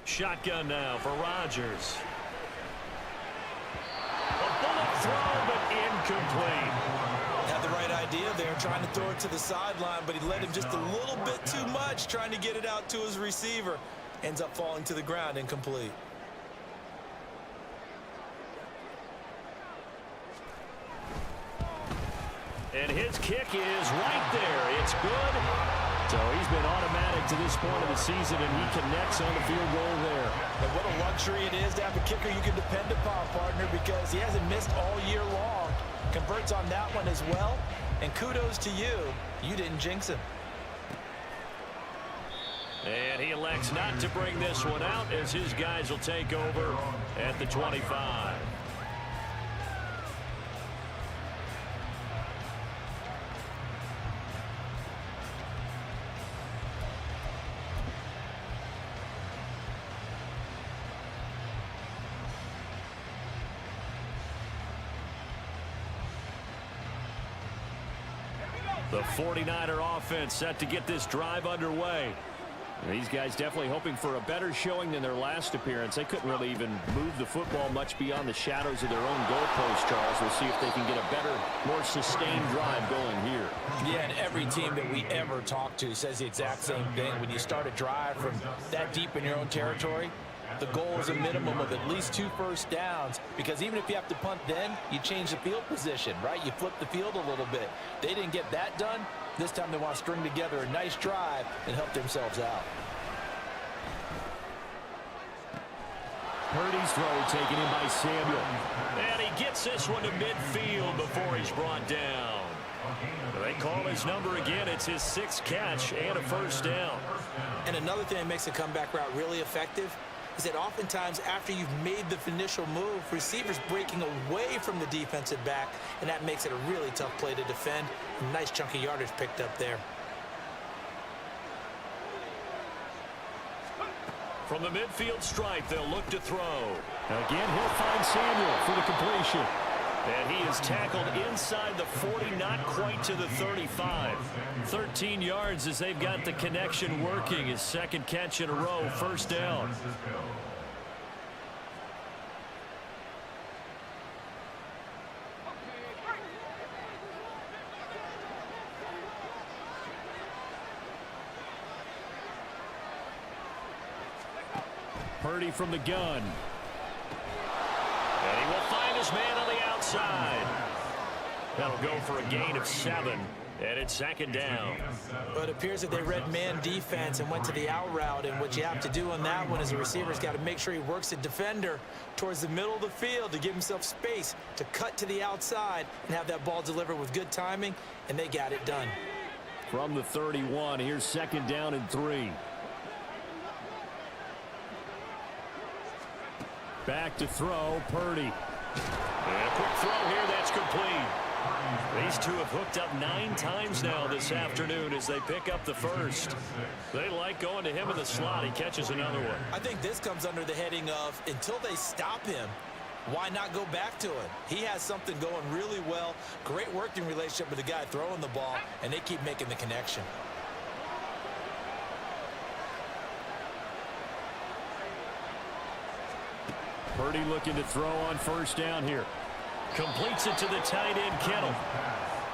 Shotgun now for Rodgers. A bullet throw, but incomplete. Had the right idea there, trying to throw it to the sideline, but he led him just a little bit too much, trying to get it out to his receiver. Ends up falling to the ground, incomplete. And his kick is right there. It's good. So he's been automatic to this point of the season, and he connects on the field goal there. And what a luxury it is to have a kicker you can depend upon, partner, because he hasn't missed all year long. Converts on that one as well. And kudos to you. You didn't jinx him. And he elects not to bring this one out as his guys will take over at the 25. The 49er offense set to get this drive underway. And these guys definitely hoping for a better showing than their last appearance. They couldn't really even move the football much beyond the shadows of their own goalpost, Charles. We'll see if they can get a better, more sustained drive going here. Yeah, and every team that we ever talk to says the exact same thing. When you start a drive from that deep in your own territory, the goal is a minimum of at least 2 first downs, because even if you have to punt then, you change the field position, right? You flip the field a little bit. They didn't get that done. This time they want to string together a nice drive and help themselves out. Purdy's throw taken in by Samuel. And he gets this one to midfield before he's brought down. They call his number again. It's his 6th catch and a first down. And another thing that makes the comeback route really effective is that oftentimes after you've made the initial move, receivers breaking away from the defensive back, and that makes it a really tough play to defend. A nice chunk of yardage picked up there. From the midfield stripe, they'll look to throw. Again, he'll find Samuel for the completion. And he is tackled inside the 40, not quite to the 35. 13 yards as they've got the connection working. His 2nd catch in a row, first down. Purdy from the gun. And he will find his man on the outside. That'll go for a gain of 7. And it's 2nd down. But it appears that they read man defense and went to the out route. And what you have to do on that one is the receiver's got to make sure he works the defender towards the middle of the field to give himself space to cut to the outside and have that ball delivered with good timing. And they got it done. From the 31, here's 2nd down and 3. Back to throw, Purdy. And a quick throw here, that's complete. These two have hooked up 9 times now this afternoon as they pick up the first. They like going to him in the slot. He catches another one. I think this comes under the heading of, until they stop him, why not go back to him? He has something going really well. Great working relationship with the guy throwing the ball, and they keep making the connection. Purdy looking to throw on first down here. Completes it to the tight end, Kittle.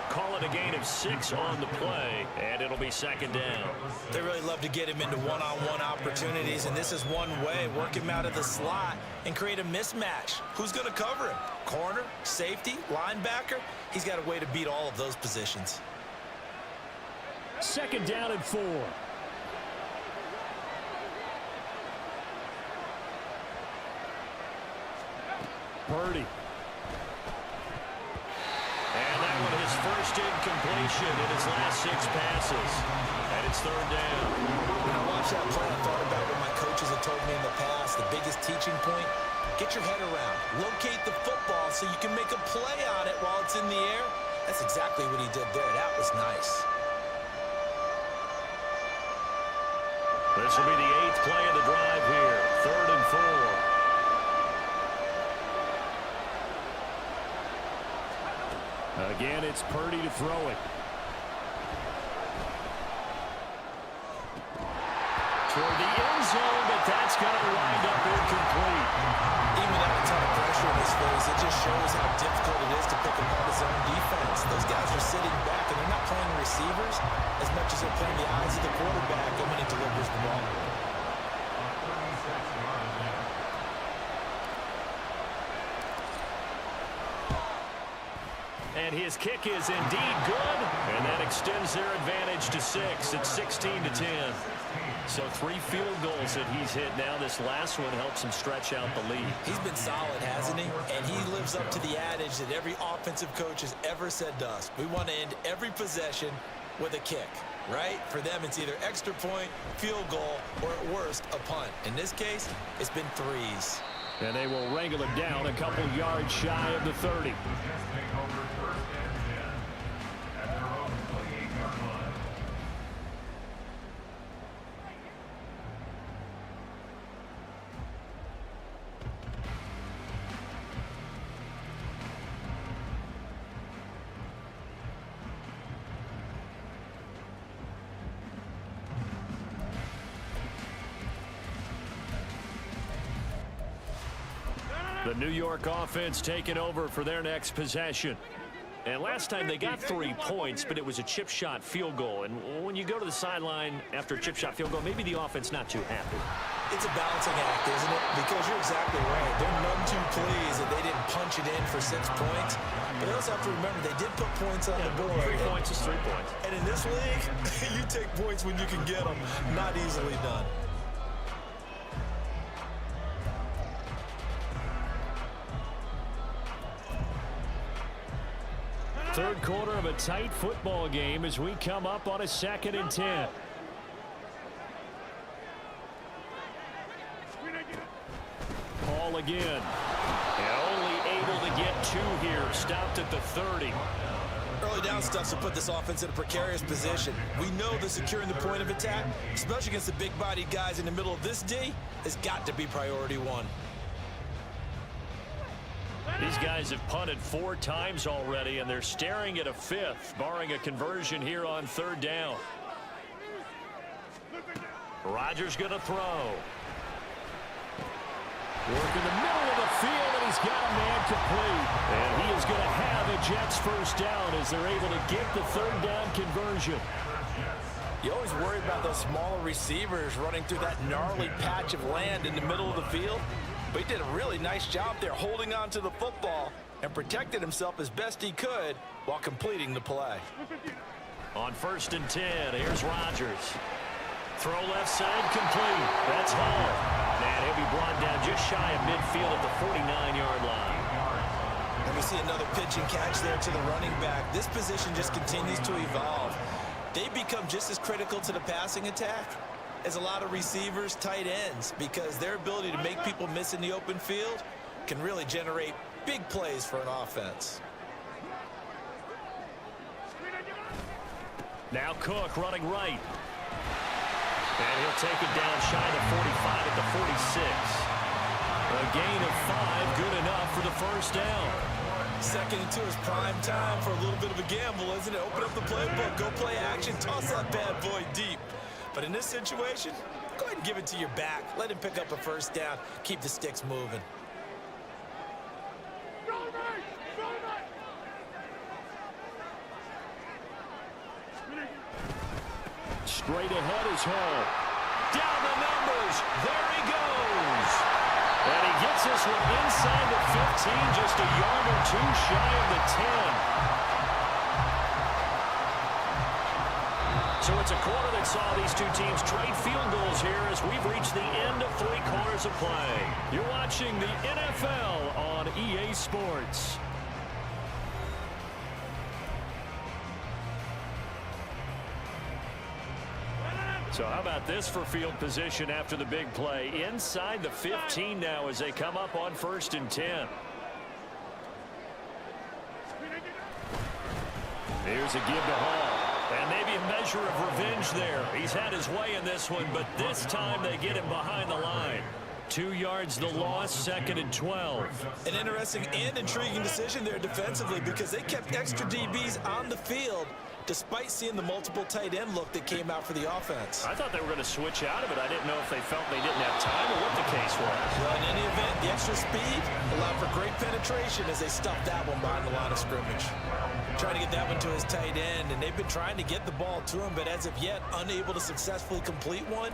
Call it a gain of 6 on the play, and it'll be 2nd down. They really love to get him into one-on-one opportunities, and this is one way. Work him out of the slot and create a mismatch. Who's going to cover him? Corner, safety, linebacker? He's got a way to beat all of those positions. 2nd down and 4. Purdy. And that one his first incompletion in his last 6 passes. And it's 3rd down. When I watched that play, I thought about what my coaches have told me in the past. The biggest teaching point, get your head around. Locate the football so you can make a play on it while it's in the air. That's exactly what he did there. That was nice. This will be the 8th play of the drive here. 3rd and 4. Again, it's Purdy to throw it. Toward the end zone, but that's going to wind up incomplete. Even without a ton of pressure in his face, it just shows how difficult it is to pick apart his own defense. Those guys are sitting back, and they're not playing receivers as much as they're playing the eyes of the quarterback and when he delivers the ball. And his kick is indeed good, and that extends their advantage to 6. It's 16-10. So 3 field goals that he's hit now. This last one helps him stretch out the lead. He's been solid, hasn't he? And he lives up to the adage that every offensive coach has ever said to us. We want to end every possession with a kick, right? For them, it's either extra point, field goal, or at worst, a punt. In this case, it's been 3s. And they will wrangle him down a couple yards shy of the 30. The New York offense taking over for their next possession. And last time they got 3 points, but it was a chip shot field goal. And when you go to the sideline after a chip shot field goal, maybe the offense not too happy. It's a balancing act, isn't it? Because you're exactly right. They're none too pleased that they didn't punch it in for 6 points. But they also have to remember they did put points on the board. 3 points is 3 points. And in this league, you take points when you can get them. Not easily done. Third quarter of a tight football game as we come up on a 2nd and 10. Paul again. And only able to get 2 here. Stopped at the 30. Early down stuff to put this offense in a precarious position. We know that securing the point of attack, especially against the big-bodied guys in the middle of this D, has got to be priority 1. These guys have punted 4 times already, and they're staring at a 5th, barring a conversion here on 3rd down. Rodgers going to throw. Work in the middle of the field, and he's got a man complete. And he is going to have a Jets first down as they're able to get the 3rd down conversion. You always worry about those smaller receivers running through that gnarly patch of land in the middle of the field. But he did a really nice job there holding on to the football and protected himself as best he could while completing the play. On 1st and 10, here's Rodgers. Throw left side complete. That's Hall. And he'll be brought down just shy of midfield at the 49-yard line. And we see another pitch and catch there to the running back. This position just continues to evolve. They become just as critical to the passing attack as a lot of receivers, tight ends, because their ability to make people miss in the open field can really generate big plays for an offense. Now Cook running right. And he'll take it down shy of 45 at the 46. A gain of 5, good enough for the first down. 2nd and 2 is prime time for a little bit of a gamble, isn't it? Open up the playbook, go play action, toss that bad boy deep. But in this situation, go ahead and give it to your back. Let him pick up a first down. Keep the sticks moving. Straight ahead is Hall. Down the numbers. There he goes. And he gets this one inside the 15, just a yard or 2 shy of the 10. So it's a quarter that saw these 2 teams trade field goals here as we've reached the end of 3 quarters of play. You're watching the NFL on EA Sports. So how about this for field position after the big play? Inside the 15 now as they come up on 1st and 10. Here's a give to Hall. And maybe a measure of revenge there. He's had his way in this one, but this time they get him behind the line. 2 yards the loss, 2nd and 12. An interesting and intriguing decision there defensively because they kept extra DBs on the field despite seeing the multiple tight end look that came out for the offense. I thought they were going to switch out of it. I didn't know if they felt they didn't have time or what the case was. Well, in any event, the extra speed allowed for great penetration as they stuffed that one behind the line of scrimmage. Trying to get that one to his tight end, and they've been trying to get the ball to him, but as of yet, unable to successfully complete one.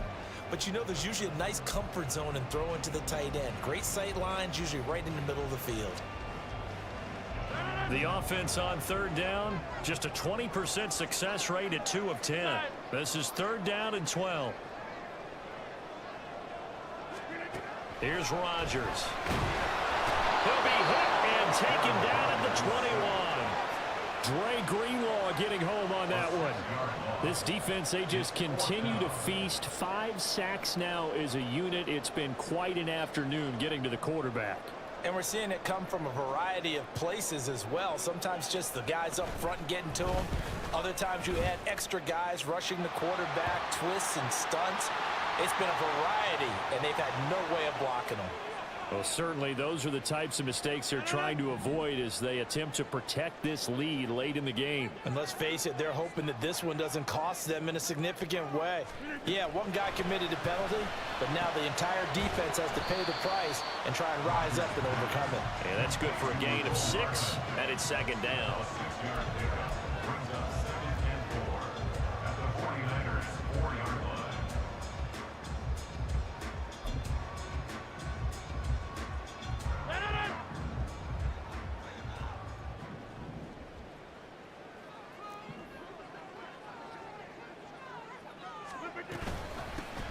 But you know there's usually a nice comfort zone in throwing to the tight end. Great sight lines, usually right in the middle of the field. The offense on 3rd down, just a 20% success rate at 2 of 10. This is 3rd down and 12. Here's Rodgers. He'll be hit and taken down at the 21. Dre Greenlaw getting home on that one. This defense, they just continue to feast. 5 sacks now as a unit. It's been quite an afternoon getting to the quarterback. And we're seeing it come from a variety of places as well. Sometimes just the guys up front getting to him. Other times you add extra guys rushing the quarterback, twists and stunts. It's been a variety, and they've had no way of blocking them. Well, certainly those are the types of mistakes they're trying to avoid as they attempt to protect this lead late in the game. And let's face it, they're hoping that this one doesn't cost them in a significant way. Yeah, one guy committed a penalty, but now the entire defense has to pay the price and try and rise up and overcome it. And that's good for a gain of 6, and it's 2nd down.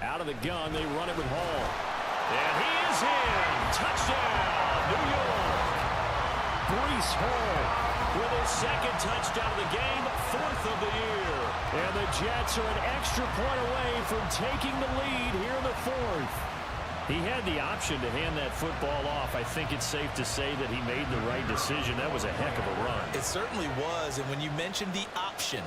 Out of the gun, they run it with Hall. And he is in. Touchdown, New York. Breece Hall With his 2nd touchdown of the game, 4th of the year. And the Jets are an extra point away from taking the lead here in the 4th. He had the option to hand that football off. I think it's safe to say that he made the right decision. That was a heck of a run. It certainly was, and when you mentioned the option,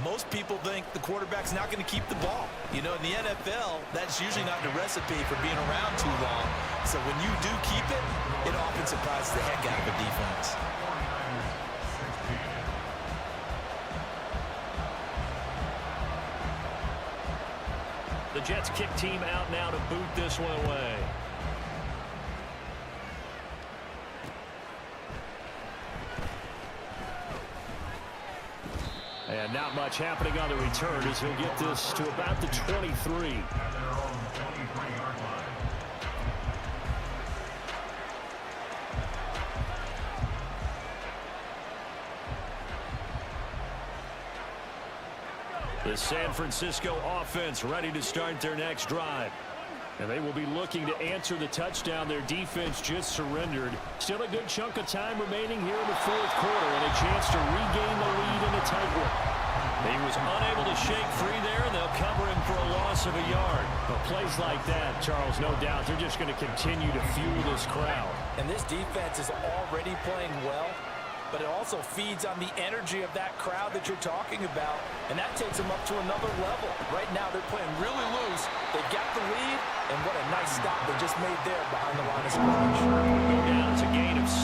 most people think the quarterback's not going to keep the ball. You know, in the NFL, that's usually not the recipe for being around too long. So when you do keep it, it often surprises the heck out of a defense. The Jets kick team out now to boot this one away. And not much happening on the return as he'll get this to about the 23. The San Francisco offense ready to start their next drive. And they will be looking to answer the touchdown their defense just surrendered. Still a good chunk of time remaining here in the 4th quarter and a chance to regain the lead in a tight one. He was unable to shake free there, and they'll cover him for a loss of a yard. But plays like that, Charles, no doubt, they're just going to continue to fuel this crowd. And this defense is already playing well, but it also feeds on the energy of that crowd that you're talking about, and that takes them up to another level. Right now, they're playing really loose. They've got the lead, and what a nice stop they just made there behind the line of scrimmage. Down to a gain of 6,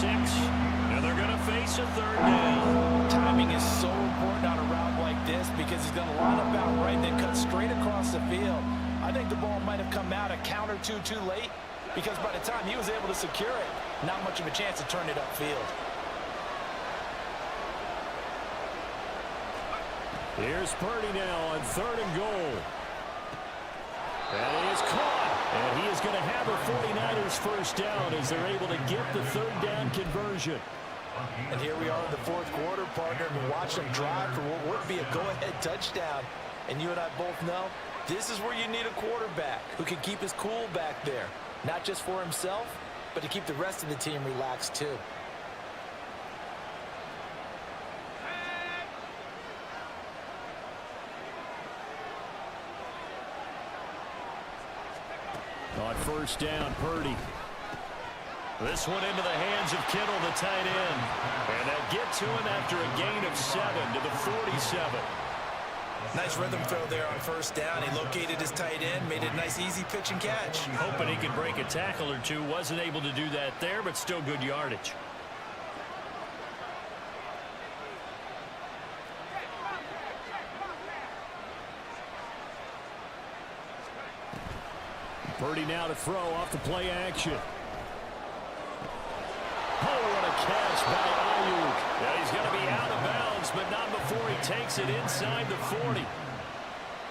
and they're going to face a 3rd down. Timing is so important on a route like this because he's going to line up out right and then cut straight across the field. I think the ball might have come out a count or two too late because by the time he was able to secure it, not much of a chance to turn it upfield. Here's Purdy now on 3rd and goal. And he is caught. And he is going to have a 49ers first down as they're able to get the 3rd down conversion. And here we are in the 4th quarter, partner, and watch them drive for what would be a go-ahead touchdown. And you and I both know this is where you need a quarterback who can keep his cool back there. Not just for himself, but to keep the rest of the team relaxed too. On 1st down, Purdy. This one into the hands of Kittle, the tight end. And they'll get to him after a gain of 7 to the 47. Nice rhythm throw there on first down. He located his tight end, made it a nice easy pitch and catch. Hoping he could break a tackle or two. Wasn't able to do that there, but still good yardage. Purdy now to throw off the play action. Oh, what a catch by Ayuk. Yeah, he's going to be out of bounds, but not before he takes it inside the 40.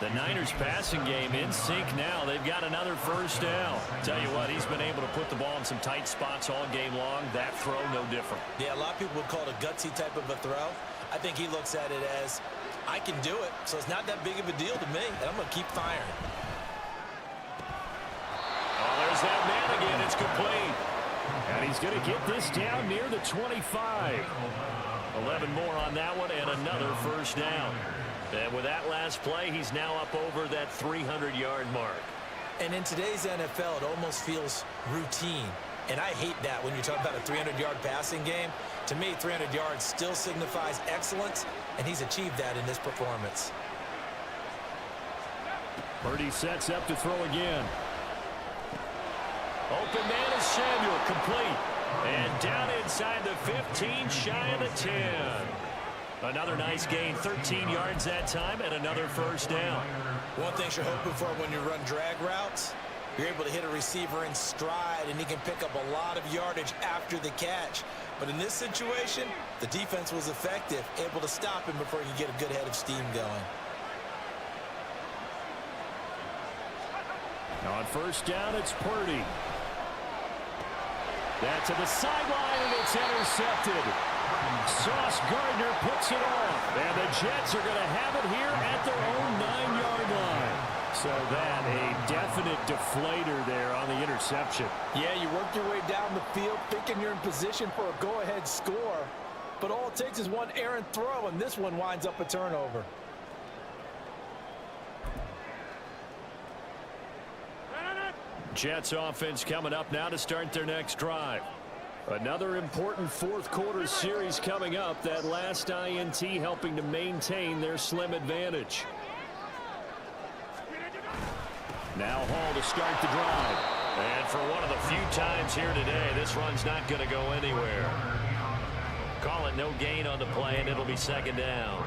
The Niners passing game in sync now. They've got another first down. Tell you what, he's been able to put the ball in some tight spots all game long. That throw, no different. Yeah, a lot of people would call it a gutsy type of a throw. I think he looks at it as, I can do it, so it's not that big of a deal to me, and I'm going to keep firing. Oh, there's that man again. It's complete. And he's going to get this down near the 25. 11 more on that one and another first down. And with that last play, he's now up over that 300-yard mark. And in today's NFL, it almost feels routine. And I hate that when you're talking about a 300-yard passing game. To me, 300 yards still signifies excellence, and he's achieved that in this performance. Purdy sets up to throw again. Open man is Samuel, complete. And down inside the 15, shy of the 10. Another nice gain, 13 yards that time, and another first down. One thing you're hoping for when you run drag routes, you're able to hit a receiver in stride, and he can pick up a lot of yardage after the catch. But in this situation, the defense was effective, able to stop him before he could get a good head of steam going. Now on first down, it's Purdy. That to the sideline, and it's intercepted. Sauce Gardner puts it off. And the Jets are going to have it here at their own 9-yard line. So that a definite deflator there on the interception. Yeah, you work your way down the field thinking you're in position for a go-ahead score. But all it takes is one errant throw, and this one winds up a turnover. Jets offense coming up now to start their next drive. Another important fourth quarter series coming up. That last INT helping to maintain their slim advantage. Now Hall to start the drive. And for one of the few times here today, this run's not going to go anywhere. Call it no gain on the play, and it'll be second down.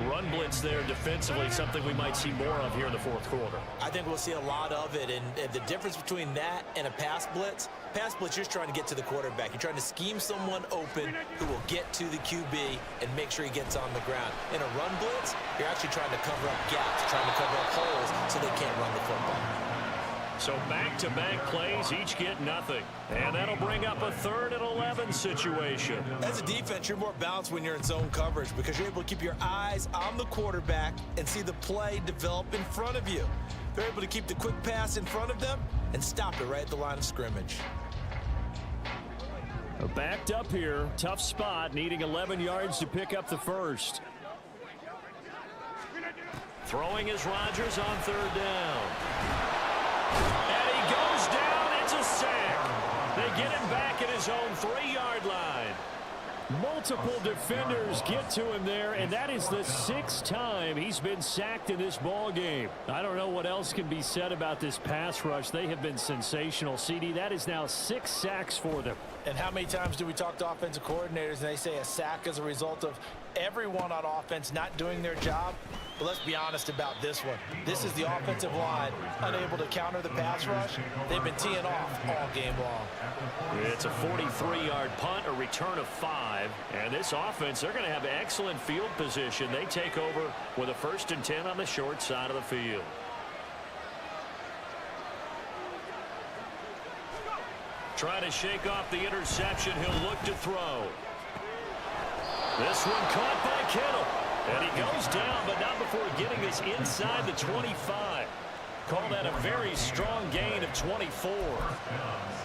Run blitz there defensively, something we might see more of here in the fourth quarter. I think we'll see a lot of it, and the difference between that and a pass blitz, you're just trying to get to the quarterback. You're trying to scheme someone open who will get to the QB and make sure he gets on the ground. In a run blitz, you're actually trying to cover up gaps, trying to cover up holes so they can't run the football. So back-to-back plays, each get nothing. And that'll bring up a 3rd and 11 situation. As a defense, you're more balanced when you're in zone coverage because you're able to keep your eyes on the quarterback and see the play develop in front of you. They're able to keep the quick pass in front of them and stop it right at the line of scrimmage. Backed up here, tough spot, needing 11 yards to pick up the first. Throwing is Rodgers on 3rd down. And he goes down. It's a sack. They get him back at his own 3-yard line. Multiple defenders get to him there, and that is the 6th time he's been sacked in this ball game. I don't know what else can be said about this pass rush. They have been sensational. CD, that is now 6 sacks for them. And how many times do we talk to offensive coordinators and they say a sack as a result of everyone on offense not doing their job? But let's be honest about this one. This is the offensive line unable to counter the pass rush. They've been teeing off all game long. It's a 43-yard punt, a return of 5. And this offense, they're going to have excellent field position. They take over with a 1st and 10 on the short side of the field. Trying to shake off the interception. He'll look to throw. This one caught by Kittle. And he goes down, but not before getting this inside the 25. Call that a very strong gain of 24.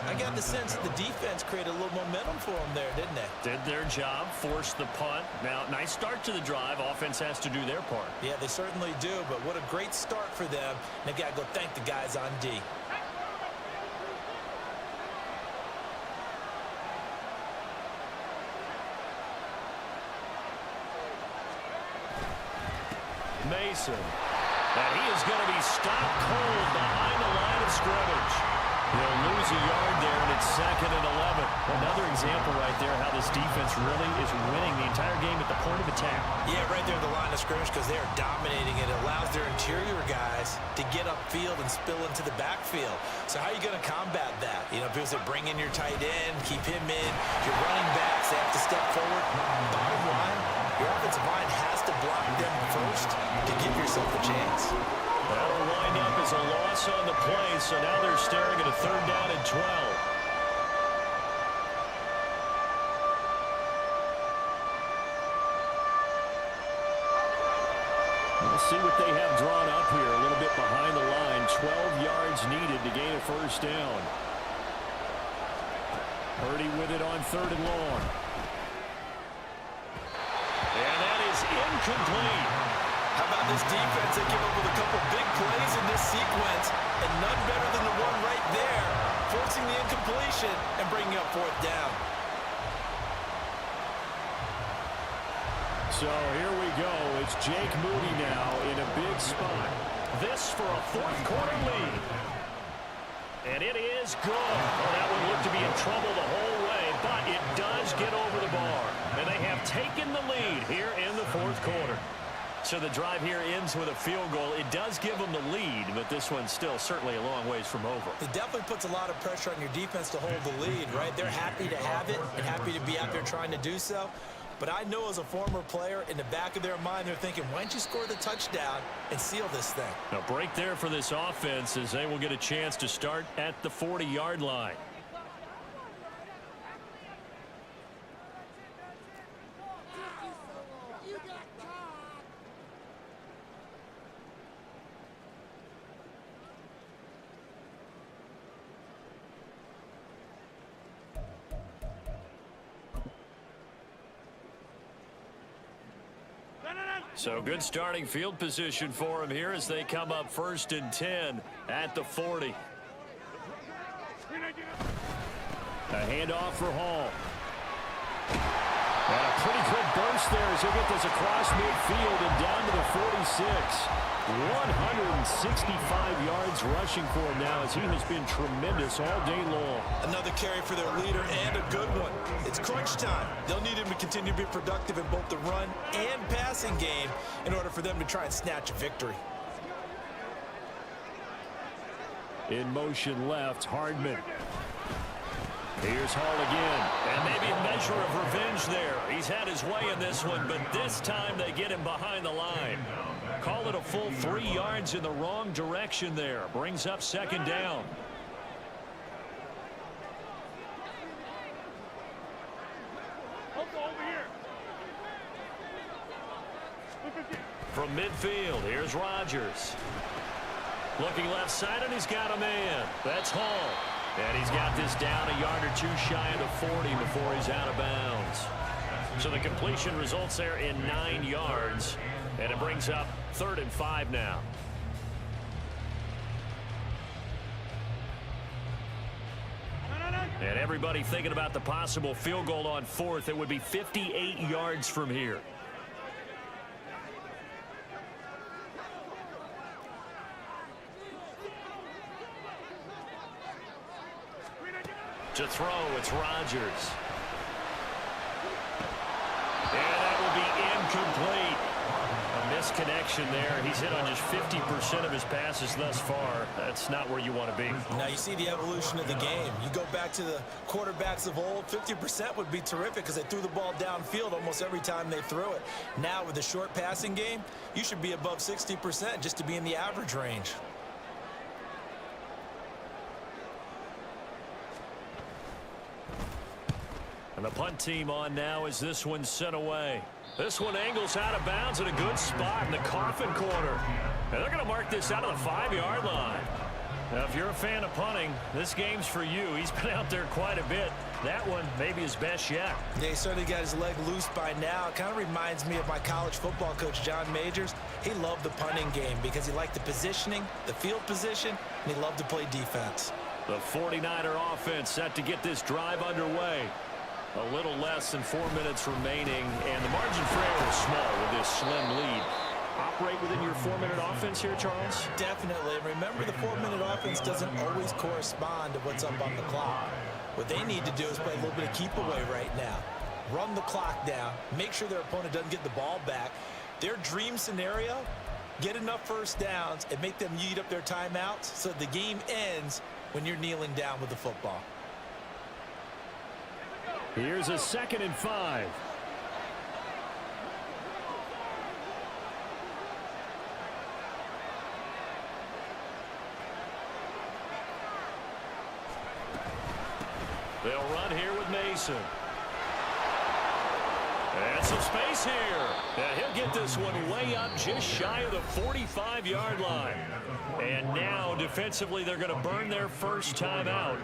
I got the sense that the defense created a little momentum for them there, didn't they? Did their job, forced the punt. Now, nice start to the drive. Offense has to do their part. Yeah, they certainly do, but what a great start for them. And they got to go thank the guys on D. Mason. And he is going to be stopped cold behind the line of scrimmage. He'll lose a yard there, and it's 2nd and 11. Another example right there how this defense really is winning the entire game at the point of attack. Yeah, right there at the line of scrimmage because they are dominating it. It allows their interior guys to get upfield and spill into the backfield. So how are you going to combat that? You know, because they bring in your tight end, keep him in. Your running backs, they have to step forward. Bottom line, your offensive line has to block them first to give yourself a chance. That'll wind up as a loss on the play, so now they're staring at a 3rd down and 12. We'll see what they have drawn up here. A little bit behind the line. 12 yards needed to gain a 1st down. Purdy with it on 3rd and long. And that is incomplete. How about this defense? They came up with a couple big plays in this sequence, and none better than the one right there, forcing the incompletion and bringing up 4th down. So here we go. It's Jake Moody now in a big spot. This for a 4th quarter lead. And it is good. Oh, that one looked to be in trouble the whole way, but it does get over the bar. And they have taken the lead here in the 4th quarter. So the drive here ends with a field goal. It does give them the lead, but this one's still certainly a long ways from over. It definitely puts a lot of pressure on your defense to hold the lead, right? They're happy to have it and happy to be out there trying to do so. But I know as a former player, in the back of their mind, they're thinking, why don't you score the touchdown and seal this thing? A break there for this offense as they will get a chance to start at the 40-yard line. So good starting field position for him here as they come up 1st and 10 at the 40. A handoff for Hall. And a pretty good burst there as he'll get this across midfield and down to the 46. 165 yards rushing for him now as he has been tremendous all day long. Another carry for their leader and a good one. It's crunch time. They'll need him to continue to be productive in both the run and passing game in order for them to try and snatch a victory. In motion left, Hardman. Here's Hall again, and maybe a measure of revenge there. He's had his way in this one, but this time they get him behind the line. Call it a full 3 yards in the wrong direction there. Brings up 2nd down. From midfield, here's Rodgers. Looking left side, and he's got a man. That's Hall. And he's got this down a yard or 2 shy of the 40 before he's out of bounds. So the completion results there in 9 yards. And it brings up 3rd and 5 now. And everybody thinking about the possible field goal on 4th. It would be 58 yards from here. To throw, it's Rodgers. And that will be incomplete. A misconnection there. He's hit on just 50% of his passes thus far. That's not where you want to be. Now you see the evolution of the game. You go back to the quarterbacks of old, 50% would be terrific because they threw the ball downfield almost every time they threw it. Now with the short passing game, you should be above 60% just to be in the average range. And the punt team on now as this one's sent away. This one angles out of bounds in a good spot in the coffin corner. And they're going to mark this out of the 5-yard line. Now, if you're a fan of punting, this game's for you. He's been out there quite a bit. That one maybe his best yet. Yeah, he certainly got his leg loose by now. It kind of reminds me of my college football coach, John Majors. He loved the punting game because he liked the positioning, the field position, and he loved to play defense. The 49er offense set to get this drive underway. A little less than 4 minutes remaining, and the margin for error is small with this slim lead. operate within your 4-minute offense here, Charles? Definitely. And remember, the 4-minute offense doesn't always correspond to what's up on the clock. What they need to do is play a little bit of keep away right now. Run the clock down. Make sure their opponent doesn't get the ball back. Their dream scenario, get enough first downs and make them eat up their timeouts so the game ends when you're kneeling down with the football. Here's a 2nd and 5. They'll run here with Mason. And some space here. And he'll get this one way up just shy of the 45-yard line. And now, defensively, they're going to burn their first time out.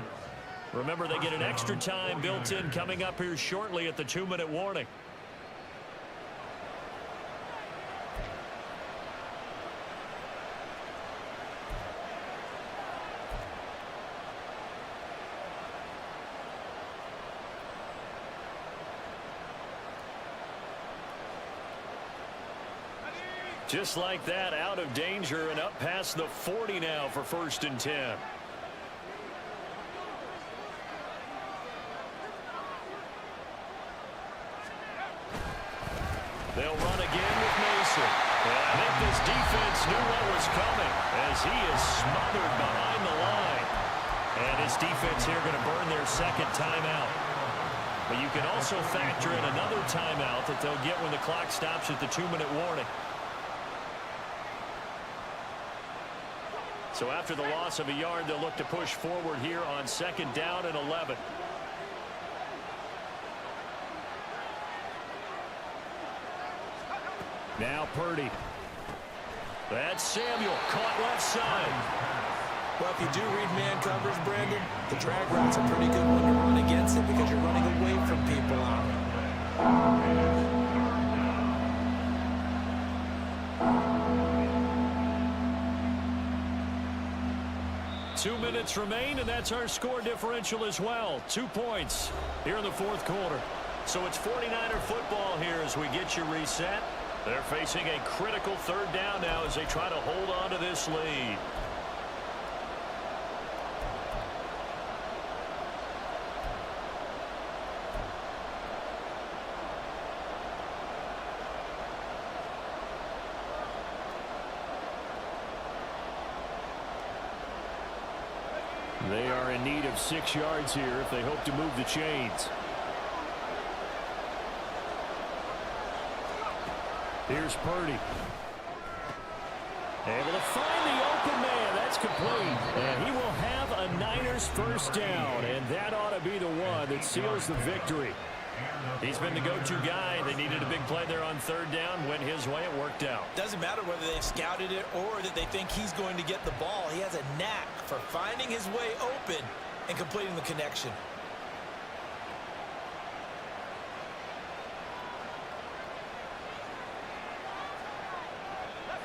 Remember, they get an extra time built in coming up here shortly at the 2-minute warning. Just like that, out of danger and up past the 40 now for 1st and 10. They'll run again with Mason. And I think this defense knew what was coming as he is smothered behind the line. And this defense here going to burn their 2nd timeout. But you can also factor in another timeout that they'll get when the clock stops at the 2-minute warning. So after the loss of a yard, they'll look to push forward here on 2nd down and 11. Now Purdy. That's Samuel, caught left side. Well, if you do read man coverage, Brandon, the drag route's a pretty good one to run against it because you're running away from people on it. 2 minutes remain, and that's our score differential as well. 2 points here in the 4th quarter. So it's 49er football here as we get you reset. They're facing a critical 3rd down now as they try to hold on to this lead. They are in need of 6 yards here if they hope to move the chains. Here's Purdy. Able to find the open man. That's complete. And he will have a Niners first down. And that ought to be the one that seals the victory. He's been the go-to guy. They needed a big play there on 3rd down. Went his way. It worked out. Doesn't matter whether they've scouted it or that they think he's going to get the ball. He has a knack for finding his way open and completing the connection.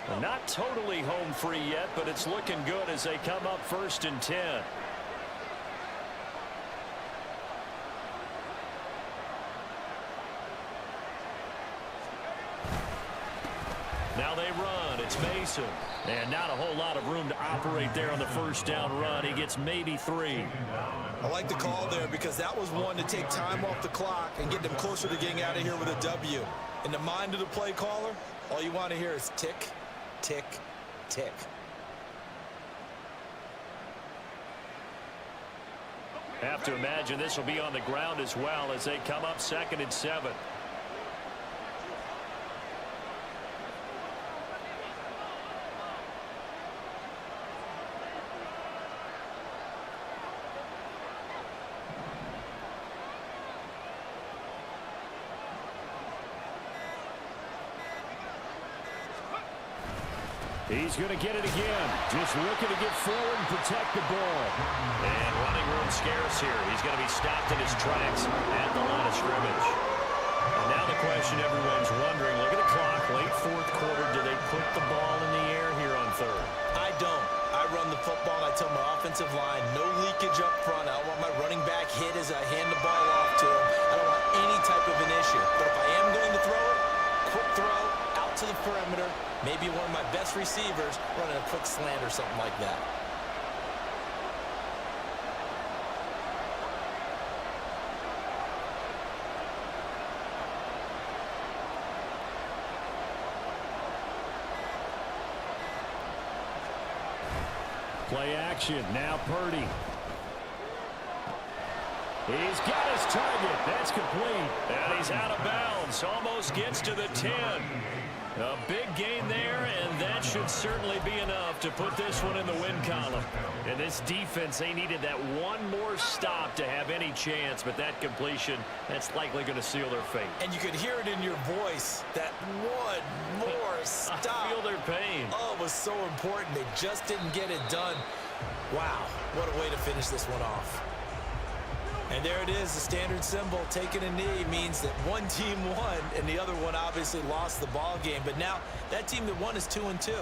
Well, not totally home free yet, but it's looking good as they come up 1st and 10. Now they run. It's Mason. And not a whole lot of room to operate there on the 1st down run. He gets maybe 3. I like the call there because that was one to take time off the clock and get them closer to getting out of here with a W. In the mind of the play caller, all you want to hear is tick, tick, tick. Have to imagine this will be on the ground as well as they come up 2nd and 7. He's going to get it again. Just looking to get forward and protect the ball. And running room scarce here. He's going to be stopped in his tracks at the line of scrimmage. And now the question everyone's wondering, look at the clock, late 4th quarter. Do they put the ball in the air here on 3rd? I don't. I run the football and I tell my offensive line, no leakage up front. I don't want my running back hit as I hand the ball off to him. I don't want any type of an issue. But if I am going to throw it, quick throw, out to the perimeter, maybe one of my best receivers running a quick slant or something like that. Play action. Now Purdy. He's got his target. That's complete. And he's out of bounds. Almost gets to the 10. A big gain there, and that should certainly be enough to put this one in the win column. And this defense, they needed that one more stop to have any chance, but that completion, that's likely going to seal their fate. And you could hear it in your voice, that one more stop. I feel their pain. Oh, it was so important. They just didn't get it done. Wow, what a way to finish this one off. And there it is, the standard symbol. Taking a knee means that one team won, and the other one obviously lost the ball game. But now that team that won is 2-2.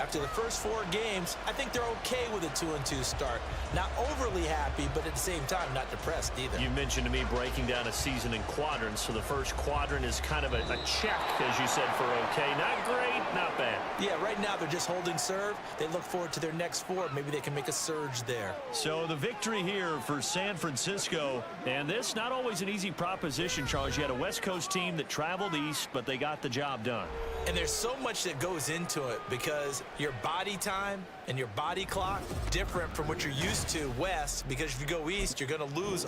After the first 4 games, I think they're okay with a 2-2 start. Not overly happy, but at the same time, not depressed either. You mentioned to me breaking down a season in quadrants, so the first quadrant is kind of a check, as you said, for okay. Not great, not bad. Yeah, right now they're just holding serve. They look forward to their next 4. Maybe they can make a surge there. So the victory here for San Francisco, and this not always an easy proposition, Charles. You had a West Coast team that traveled east, but they got the job done. And there's so much that goes into it because your body time and your body clock different from what you're used to west, because if you go east, you're going to lose